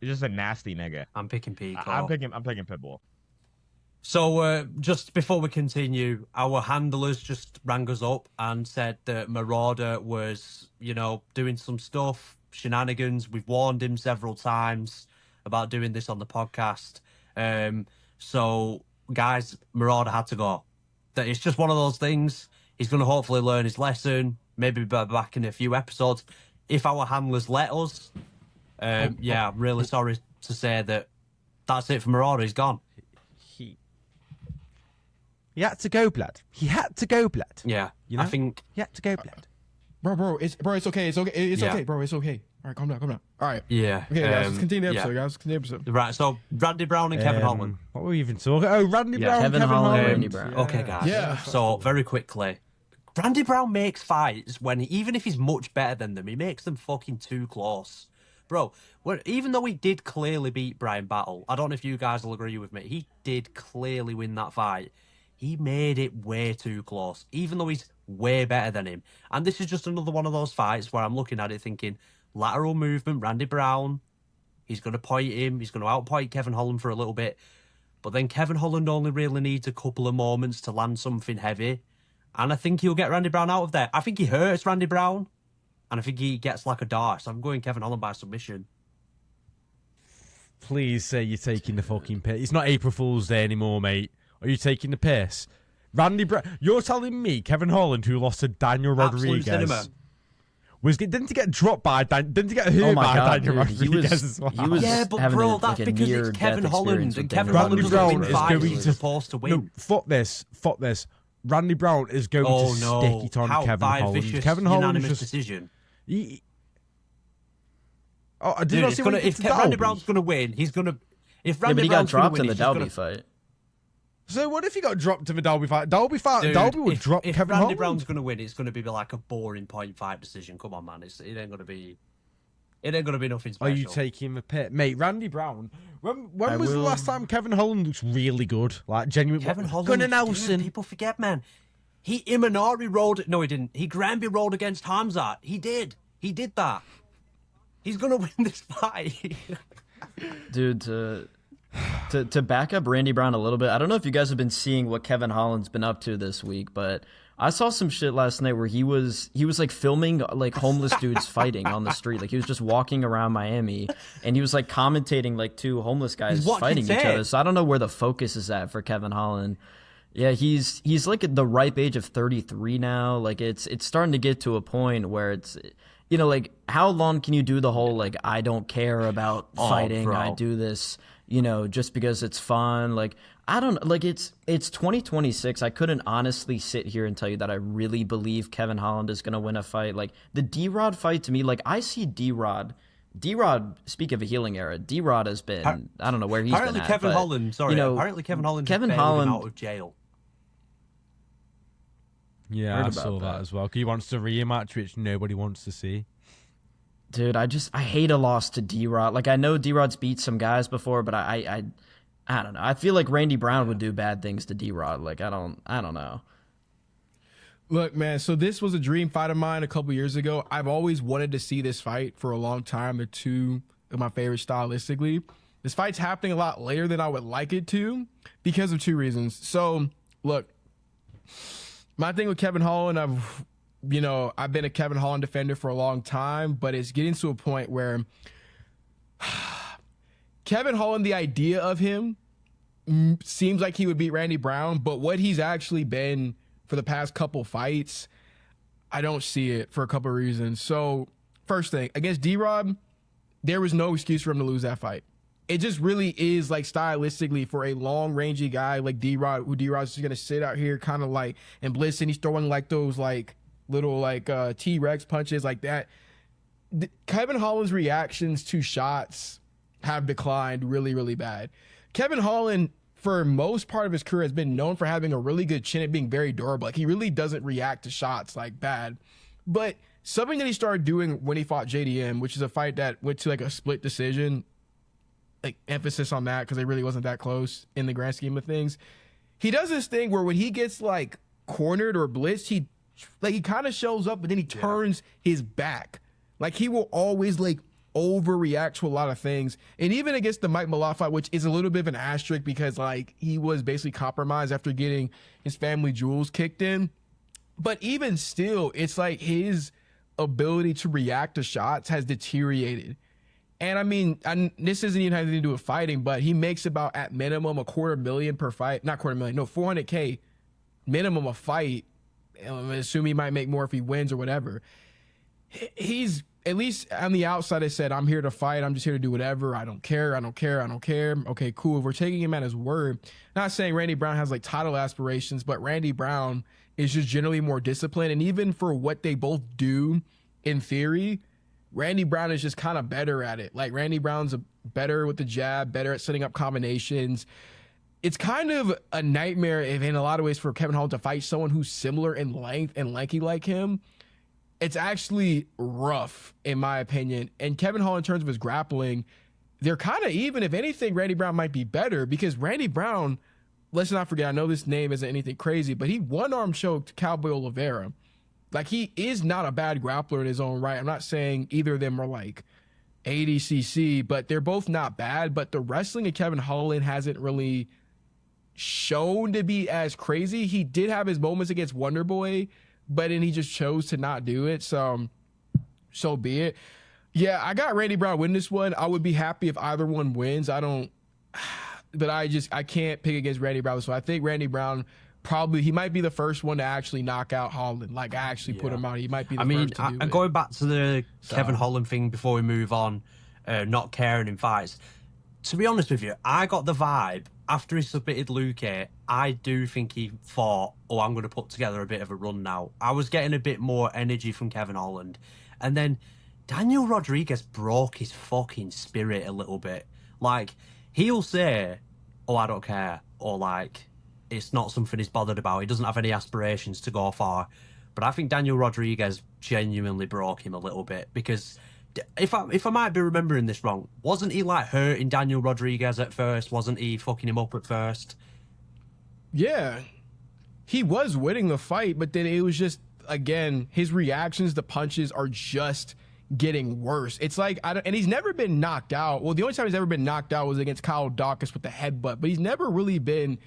[SPEAKER 4] just a nasty nigga.
[SPEAKER 1] I'm picking Pico.
[SPEAKER 4] I'm picking Pitbull.
[SPEAKER 1] So just before we continue, our handlers just rang us up and said that Marauder was, you know, doing some stuff, shenanigans. We've warned him several times about doing this on the podcast. So guys, Marauder had to go. That it's just one of those things. He's going to hopefully learn his lesson, maybe be back in a few episodes if our handlers let us. Yeah, I'm really sorry to say that that's it for Marauder. He's gone.
[SPEAKER 3] He had to go, blood. He had to go, blood.
[SPEAKER 1] Yeah,
[SPEAKER 3] you know?
[SPEAKER 1] I think
[SPEAKER 3] he had to go, blood.
[SPEAKER 5] Bro, it's okay. It's okay, bro. It's okay. All right, calm down. All right.
[SPEAKER 1] Yeah.
[SPEAKER 5] Okay, guys, let's continue the episode,
[SPEAKER 1] Right, so Randy Brown and Kevin Holland.
[SPEAKER 3] What were we even talking? Oh, Randy Brown,
[SPEAKER 2] Kevin Holland, Randy Brown.
[SPEAKER 1] Okay, guys.
[SPEAKER 5] Yeah.
[SPEAKER 1] So very quickly, Randy Brown makes fights when even if he's much better than them, he makes them fucking too close. Bro, even though he did clearly beat Brian Battle, I don't know if you guys will agree with me, he did clearly win that fight. He made it way too close, even though he's way better than him. And this is just another one of those fights where I'm looking at it thinking, lateral movement, Randy Brown, he's going to point him, he's going to outpoint Kevin Holland for a little bit. But then Kevin Holland only really needs a couple of moments to land something heavy. And I think he'll get Randy Brown out of there. I think he hurts Randy Brown. And I think he gets like a dart. So I'm going Kevin Holland by submission.
[SPEAKER 3] Please say you're taking the fucking piss. It's not April Fool's Day anymore, mate. Are you taking the piss? Randy Brown. You're telling me Kevin Holland, who lost to Daniel Rodriguez, didn't he get dropped by didn't he get hurt by Daniel Rodriguez as well?
[SPEAKER 2] He was
[SPEAKER 1] yeah, but bro, that's because it's Kevin Holland, and Kevin Holland is going to supposed to win.
[SPEAKER 3] No, fuck this. Randy Brown is going to stick it on Kevin Holland. Kevin Holland is just
[SPEAKER 1] decision.
[SPEAKER 3] If
[SPEAKER 1] Randy Brown's going to win, he's going to. If Randy
[SPEAKER 2] but he got
[SPEAKER 1] Brown's
[SPEAKER 2] dropped
[SPEAKER 1] win,
[SPEAKER 2] in the Dalby fight.
[SPEAKER 3] So what if he got dropped in the Dalby fight? Dalby would drop Kevin Holland.
[SPEAKER 1] If Randy Brown's going to win, it's going to be like a boring point fight decision. Come on, man, it ain't going to be. It ain't going to be nothing special.
[SPEAKER 3] Are you taking the pit, mate? Randy Brown. When was the last time Kevin Holland looks really good? Like genuine.
[SPEAKER 1] Kevin Holland.
[SPEAKER 3] Gunnar Nelson.
[SPEAKER 1] People forget, man. He Imanari rolled. No, he didn't. He Granby rolled against Hamzat. He did. He did that. He's going to win this fight.
[SPEAKER 2] Dude, to back up Randy Brown a little bit, I don't know if you guys have been seeing what Kevin Holland's been up to this week, but I saw some shit last night where he was like filming like homeless dudes fighting on the street. Like he was just walking around Miami and he was like commentating like two homeless guys fighting each other. So I don't know where the focus is at for Kevin Holland. Yeah, he's like at the ripe age of 33 now. Like it's starting to get to a point where it's, you know, like how long can you do the whole like I don't care about fighting, bro. I do this, you know, just because it's fun. Like I don't like it's 2026. I couldn't honestly sit here and tell you that I really believe Kevin Holland is going to win a fight. Like the D-Rod fight to me, like I see D-Rod, speak of a healing era, D-Rod has been, I don't know where he's been at.
[SPEAKER 1] Apparently Kevin Holland bailed him out of jail.
[SPEAKER 3] Yeah,
[SPEAKER 2] Heard
[SPEAKER 3] I
[SPEAKER 2] about
[SPEAKER 3] saw that
[SPEAKER 2] that.
[SPEAKER 3] as well. 'Cause he wants a rematch, which nobody wants to see.
[SPEAKER 2] Dude, I hate a loss to D-Rod. Like, I know D-Rod's beat some guys before, but I don't know. I feel like Randy Brown would do bad things to D-Rod. Like, I don't know.
[SPEAKER 5] Look, man, so this was a dream fight of mine a couple years ago. I've always wanted to see this fight for a long time. They're two of my favorite stylistically. This fight's happening a lot later than I would like it to because of two reasons. So, look, my thing with Kevin Holland, I've been a Kevin Holland defender for a long time, but it's getting to a point where Kevin Holland, the idea of him seems like he would beat Randy Brown, but what he's actually been for the past couple fights, I don't see it for a couple of reasons. So, first thing, against D-Rod, there was no excuse for him to lose that fight. It just really is, like, stylistically for a long rangy guy like D-Rod, who D-Rod's just gonna sit out here kind of like and blitz, and he's throwing like those like little like T-Rex punches like that. Kevin Holland's reactions to shots have declined really, really bad. Kevin Holland, for most part of his career, has been known for having a really good chin and being very durable. Like, he really doesn't react to shots like bad. But something that he started doing when he fought JDM, which is a fight that went to like a split decision, like emphasis on that because it really wasn't that close in the grand scheme of things. He does this thing where when he gets like cornered or blitzed, he kind of shows up, but then he turns his back. Like, he will always like overreact to a lot of things. And even against the Mike Malott fight, which is a little bit of an asterisk because like he was basically compromised after getting his family jewels kicked in. But even still, it's like his ability to react to shots has deteriorated. And I mean, this isn't even having to do with fighting, but he makes about at minimum $250,000 per fight. Not $250,000, no, $400K minimum a fight. I assume he might make more if he wins or whatever. He's, at least on the outside, I said, I'm here to fight. I'm just here to do whatever. I don't care. Okay, cool. If we're taking him at his word, not saying Randy Brown has like title aspirations, but Randy Brown is just generally more disciplined. And even for what they both do in theory, Randy Brown is just kind of better at it. Like, Randy Brown's better with the jab, better at setting up combinations. It's kind of a nightmare in a lot of ways for Kevin Holland to fight someone who's similar in length and lanky like him. It's actually rough, in my opinion. And Kevin Holland, in terms of his grappling, they're kind of even. If anything, Randy Brown might be better because Randy Brown, let's not forget, I know this name isn't anything crazy, but he one-arm choked Cowboy Oliveira. Like, he is not a bad grappler in his own right. I'm not saying either of them are like ADCC, but they're both not bad. But the wrestling of Kevin Holland hasn't really shown to be as crazy. He did have his moments against Wonder Boy, but then he just chose to not do it. So be it. Yeah, I got Randy Brown winning this one. I would be happy if either one wins. I can't pick against Randy Brown. So I think Randy Brown probably, he might be the first one to actually knock out Holland. Like, actually put him out. He might be the first to do it.
[SPEAKER 1] And going back to the Kevin Holland thing before we move on, not caring in fights. To be honest with you, I got the vibe after he submitted Luque. I do think he thought, I'm going to put together a bit of a run now. I was getting a bit more energy from Kevin Holland. And then Daniel Rodriguez broke his fucking spirit a little bit. Like, he'll say, I don't care. Or like, it's not something he's bothered about. He doesn't have any aspirations to go far. But I think Daniel Rodriguez genuinely broke him a little bit because if I might be remembering this wrong, wasn't he like hurting Daniel Rodriguez at first? Wasn't he fucking him up at first?
[SPEAKER 5] Yeah, he was winning the fight, but then it was just, again, his reactions to punches are just getting worse. It's like, and he's never been knocked out. Well, the only time he's ever been knocked out was against Kyle Dawkins with the headbutt, but he's never really been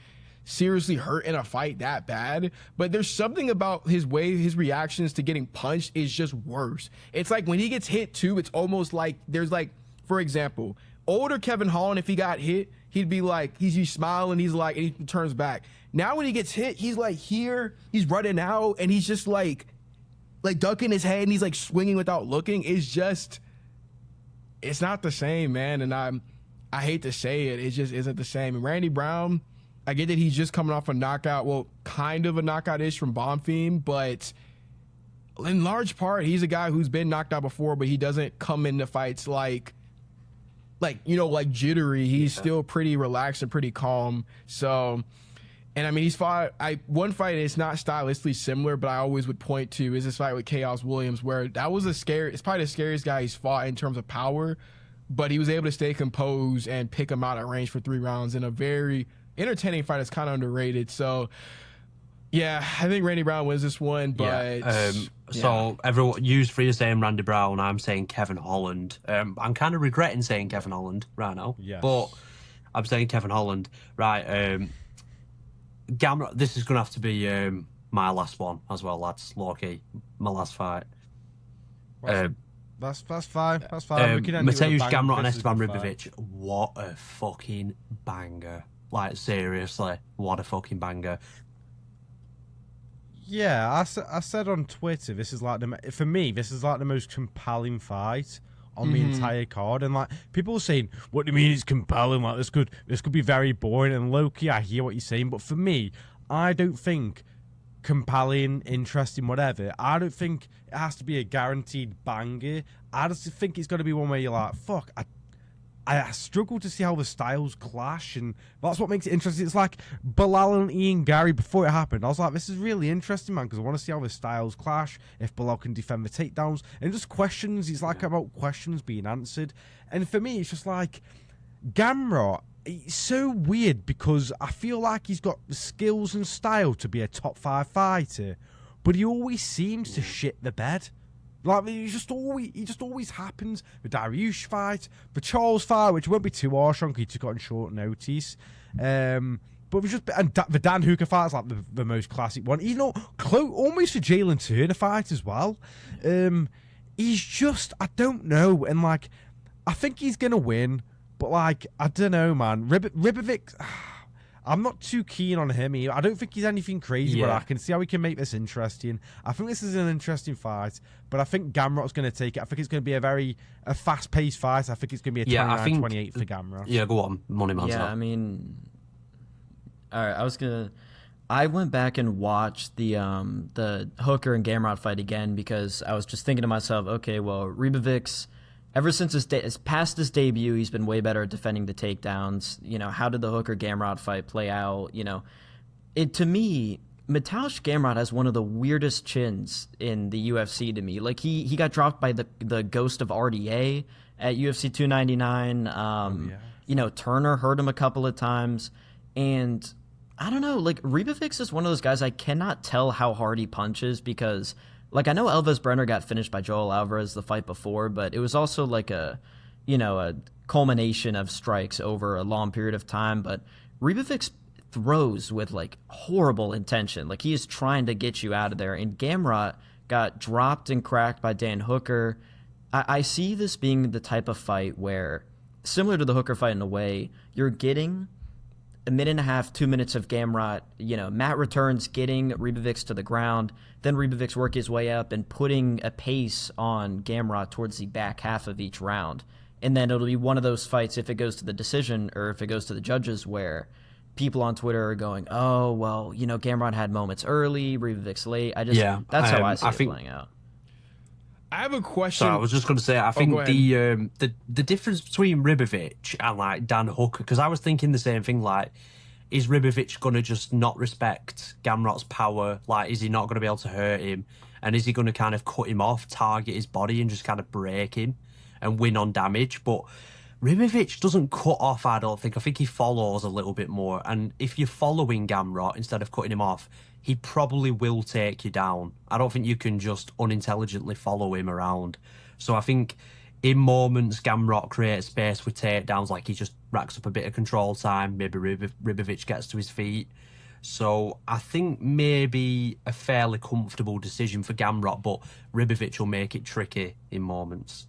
[SPEAKER 5] seriously hurt in a fight that bad. But there's something about his reactions to getting punched is just worse. It's like when he gets hit too, it's almost like there's like, for example, older Kevin Holland, if he got hit, he'd be like, he's smiling, he's like, and he turns back. Now when he gets hit, he's like here, he's running out, and he's just like ducking his head, and he's like swinging without looking. It's not the same, man. And I hate to say it, it just isn't the same. And Randy Brown, I get that he's just coming off a knockout, well, kind of a knockout-ish from Bonfim, but in large part, he's a guy who's been knocked out before, but he doesn't come into fights like jittery. He's still pretty relaxed and pretty calm. So And I mean, he's fought one fight. It's not stylistically similar, but I always would point to is this fight with Chaos Williams, where that was it's probably the scariest guy he's fought in terms of power, but he was able to stay composed and pick him out at range for 3 rounds in a very entertaining fight that's kind of underrated. So, yeah, I think Randy Brown wins this one, but
[SPEAKER 1] so everyone, you three are saying Randy Brown. I'm saying Kevin Holland. I'm kind of regretting saying Kevin Holland right now, but I'm saying Kevin Holland. Right. Gamrot, this is going to have to be my last one as well, lads. Low-key, my last fight.
[SPEAKER 3] That's fine. That's fine.
[SPEAKER 1] Mateusz Gamrot and Esteban Ribovics. What a fucking banger. Like, seriously, what a fucking banger.
[SPEAKER 3] Yeah, I said on Twitter, this is like for me, this is like the most compelling fight on the entire card. And like, people are saying, what do you mean it's compelling? Like, this could be very boring. And low-key, I hear what you're saying, but for me, I don't think compelling, interesting, whatever, I don't think it has to be a guaranteed banger. I just think it's got to be one where you're like, fuck, I struggle to see how the styles clash, and that's what makes it interesting. It's like Bilal and Ian Gary before it happened. I was like, this is really interesting, man, because I want to see how the styles clash, if Bilal can defend the takedowns, and just questions. It's like about questions being answered. And for me, it's just like, Gamrot, it's so weird because I feel like he's got the skills and style to be a top 5 fighter, but he always seems to shit the bed. Like, he just always happens. The Dariush fight, the Charles fight, which won't be too harsh on because he took it on short notice. But it was just, and the Dan Hooker fight is like the most classic one. You know, almost the Jalen Turner fight as well. He's just, I don't know, and like, I think he's gonna win, but like, I don't know, man. Ribovics, I'm not too keen on him. I don't think he's anything crazy, but I can see how we can make this interesting. I think this is an interesting fight, but I think Gamrot's going to take it. I think it's going to be a fast-paced fight. I think it's going to be a 29-28 for Gamrot.
[SPEAKER 1] Yeah, go on, MoneyManzel.
[SPEAKER 2] Yeah, I mean, all right, I went back and watched the Hooker and Gamrot fight again because I was just thinking to myself, okay, well, Ribovics, ever since past his debut, he's been way better at defending the takedowns. You know, how did the Hooker Gamrot fight play out? You know, to me, Mateusz Gamrot has one of the weirdest chins in the UFC to me. Like, he got dropped by the ghost of RDA at UFC 299. You know, Turner hurt him a couple of times, and I don't know. Like, Ribovics is one of those guys I cannot tell how hard he punches because, like, I know Elvis Brenner got finished by Joel Alvarez the fight before, but it was also like a culmination of strikes over a long period of time. But Ribovics throws with like horrible intention. Like, he is trying to get you out of there. And Gamrot got dropped and cracked by Dan Hooker. I see this being the type of fight where, similar to the Hooker fight in a way, you're getting a minute and a half, 2 minutes of Gamrot, you know, Matt returns getting Ribovics to the ground, then Ribovics work his way up and putting a pace on Gamrot towards the back half of each round. And then it'll be one of those fights, if it goes to the decision or if it goes to the judges, where people on Twitter are going, oh, well, you know, Gamrot had moments early, Ribovics late. That's how I see it playing out.
[SPEAKER 5] I have a question.
[SPEAKER 1] So I was just going to say, I think the difference between Ribovics and like Dan Hooker, because I was thinking the same thing. Like, is Ribovics going to just not respect Gamrot's power? Like, is he not going to be able to hurt him? And is he going to kind of cut him off, target his body, and just kind of break him and win on damage? But Ribovics doesn't cut off, I don't think. I think he follows a little bit more. And if you're following Gamrot instead of cutting him off, he probably will take you down. I don't think you can just unintelligently follow him around. So I think in moments, Gamrot creates space with takedowns, like he just racks up a bit of control time. Maybe Ribovics gets to his feet. So I think maybe a fairly comfortable decision for Gamrot, but Ribovics will make it tricky in moments.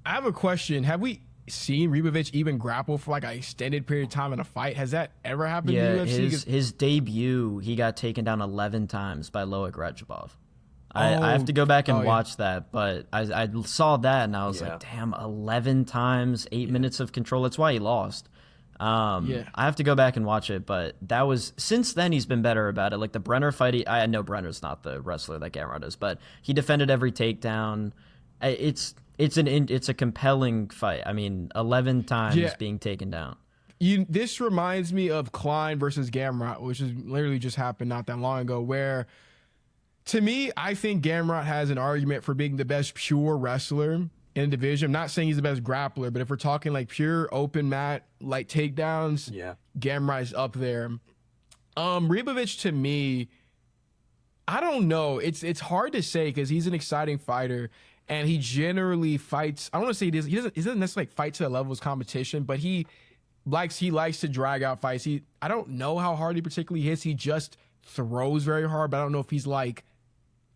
[SPEAKER 5] I have a question. Have we seen Ribovics even grapple for like an extended period of time in a fight? Has that ever happened in the UFC?
[SPEAKER 2] His debut, he got taken down 11 times by Loic Radzhabov. I have to go back and watch that, but I saw that and I was like, damn, 11 times, 8 minutes of control. That's why he lost. I have to go back and watch it, but that was, since then he's been better about it. Like the Brenner fight, I know Brenner's not the wrestler that Gamrot is, but he defended every takedown. It's a compelling fight. I mean, 11 times being taken down.
[SPEAKER 5] This reminds me of Klein versus Gamrot, which has literally just happened not that long ago, where to me, I think Gamrot has an argument for being the best pure wrestler in the division. I'm not saying he's the best grappler, but if we're talking like pure open mat, like takedowns, Gamrot is up there. Ribovics, to me, I don't know. It's hard to say because he's an exciting fighter and he generally fights. I don't want to say he doesn't necessarily fight to the level of competition, but he likes to drag out fights. I don't know how hard he particularly hits. He just throws very hard, but I don't know if he's like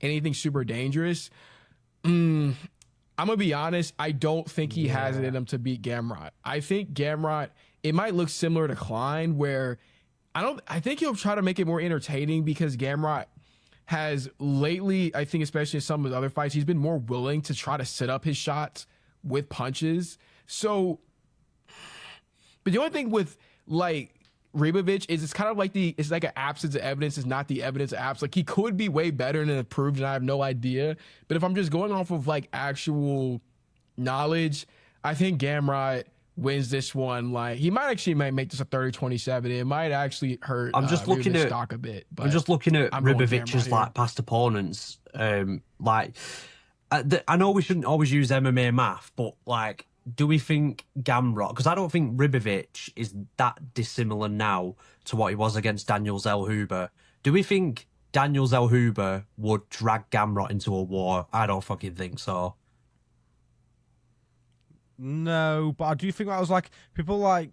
[SPEAKER 5] anything super dangerous. I'm gonna be honest. I don't think he has it in him to beat Gamrot. I think Gamrot, it might look similar to Klein, where I think he'll try to make it more entertaining because Gamrot has lately, I think especially in some of his other fights, he's been more willing to try to set up his shots with punches. So, but the only thing with like Ribovics is it's kind of like it's like an absence of evidence is not the evidence of absence. Like he could be way better and improved and I have no idea. But if I'm just going off of like actual knowledge, I think Gamrot wins this one. Like he might make this a 30-27. It might actually hurt.
[SPEAKER 1] I'm just looking at
[SPEAKER 5] stock a bit. But
[SPEAKER 1] I'm just looking at Ribovic's like past opponents. Like I know we shouldn't always use MMA math, but like, do we think Gamrot? Because I don't think Ribovics is that dissimilar now to what he was against Daniel Zellhuber. Do we think Daniel Zellhuber would drag Gamrot into a war? I don't fucking think so.
[SPEAKER 3] No, but I do think that was like people like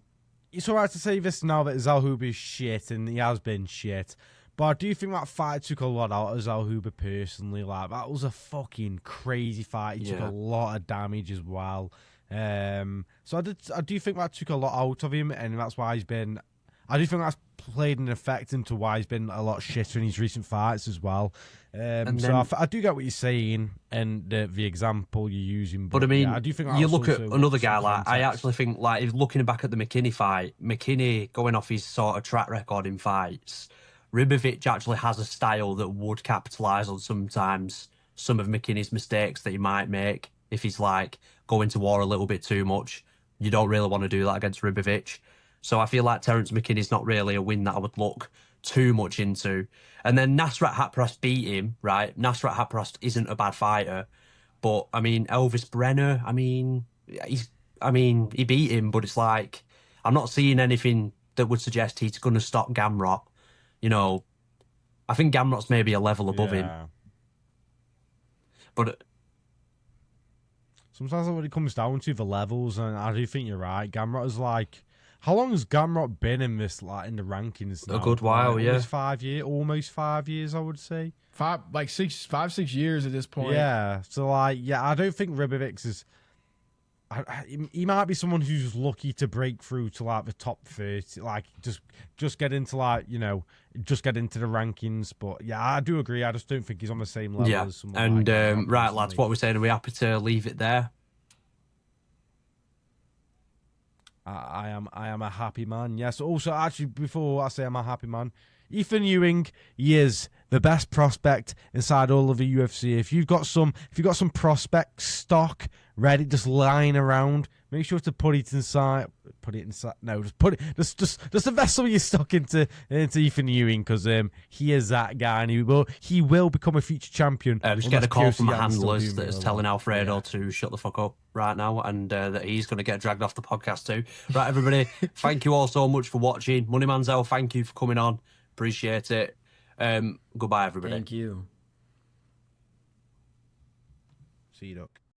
[SPEAKER 3] it's alright to say this now that Zellhuber is shit and he has been shit. But I do think that fight took a lot out of Zellhuber personally. Like that was a fucking crazy fight. He took a lot of damage as well. So I do think that took a lot out of him, and that's why he's been. I do think that's played an effect into why he's been a lot shitter in his recent fights as well. So I do get what you're saying and the example you're using.
[SPEAKER 1] But I mean,
[SPEAKER 3] I do think that
[SPEAKER 1] you look at another guy like I actually think like if looking back at the McKinney fight, McKinney going off his sort of track record in fights, Ribovics actually has a style that would capitalise on sometimes some of McKinney's mistakes that he might make if he's like going to war a little bit too much. You don't really want to do that against Ribovics. So I feel like Terence McKinney's not really a win that I would look too much into. And then Nasrat Haqparast beat him, right? Nasrat Haqparast isn't a bad fighter. But, I mean, Elvis Brenner, he beat him, but it's like, I'm not seeing anything that would suggest he's going to stop Gamrot. You know, I think Gamrot's maybe a level above him. But
[SPEAKER 3] sometimes when it comes down to the levels, and I do think you're right, Gamrot is like, how long has Gamrot been in this, like in the rankings now?
[SPEAKER 1] A good while,
[SPEAKER 3] like,
[SPEAKER 1] yeah.
[SPEAKER 3] Almost 5 years, I would say.
[SPEAKER 5] 5-6 years at this point.
[SPEAKER 3] Yeah, so like, I don't think Ribovics is. He might be someone who's lucky to break through to like the top 30, like just get into like just get into the rankings. But yeah, I do agree. I just don't think he's on the same level as someone.
[SPEAKER 1] And
[SPEAKER 3] like
[SPEAKER 1] right, lads, what we're saying, are we happy to leave it there?
[SPEAKER 3] I am a happy man. Yes. Also, actually, before I say I'm a happy man, Ethan Ewing, he is the best prospect inside all of the UFC. If you've got some prospect stock ready, just lying around, make sure to put it inside. No, just invest some of your stock into Ethan Ewing, because he is that guy, and he will become a future champion.
[SPEAKER 1] Just get a call from the handlers that is telling Alfredo to shut the fuck up right now, and that he's going to get dragged off the podcast too. Right, everybody, thank you all so much for watching. Money Manzel, thank you for coming on. Appreciate it. Goodbye, everybody.
[SPEAKER 2] Thank you.
[SPEAKER 3] See you, Doc.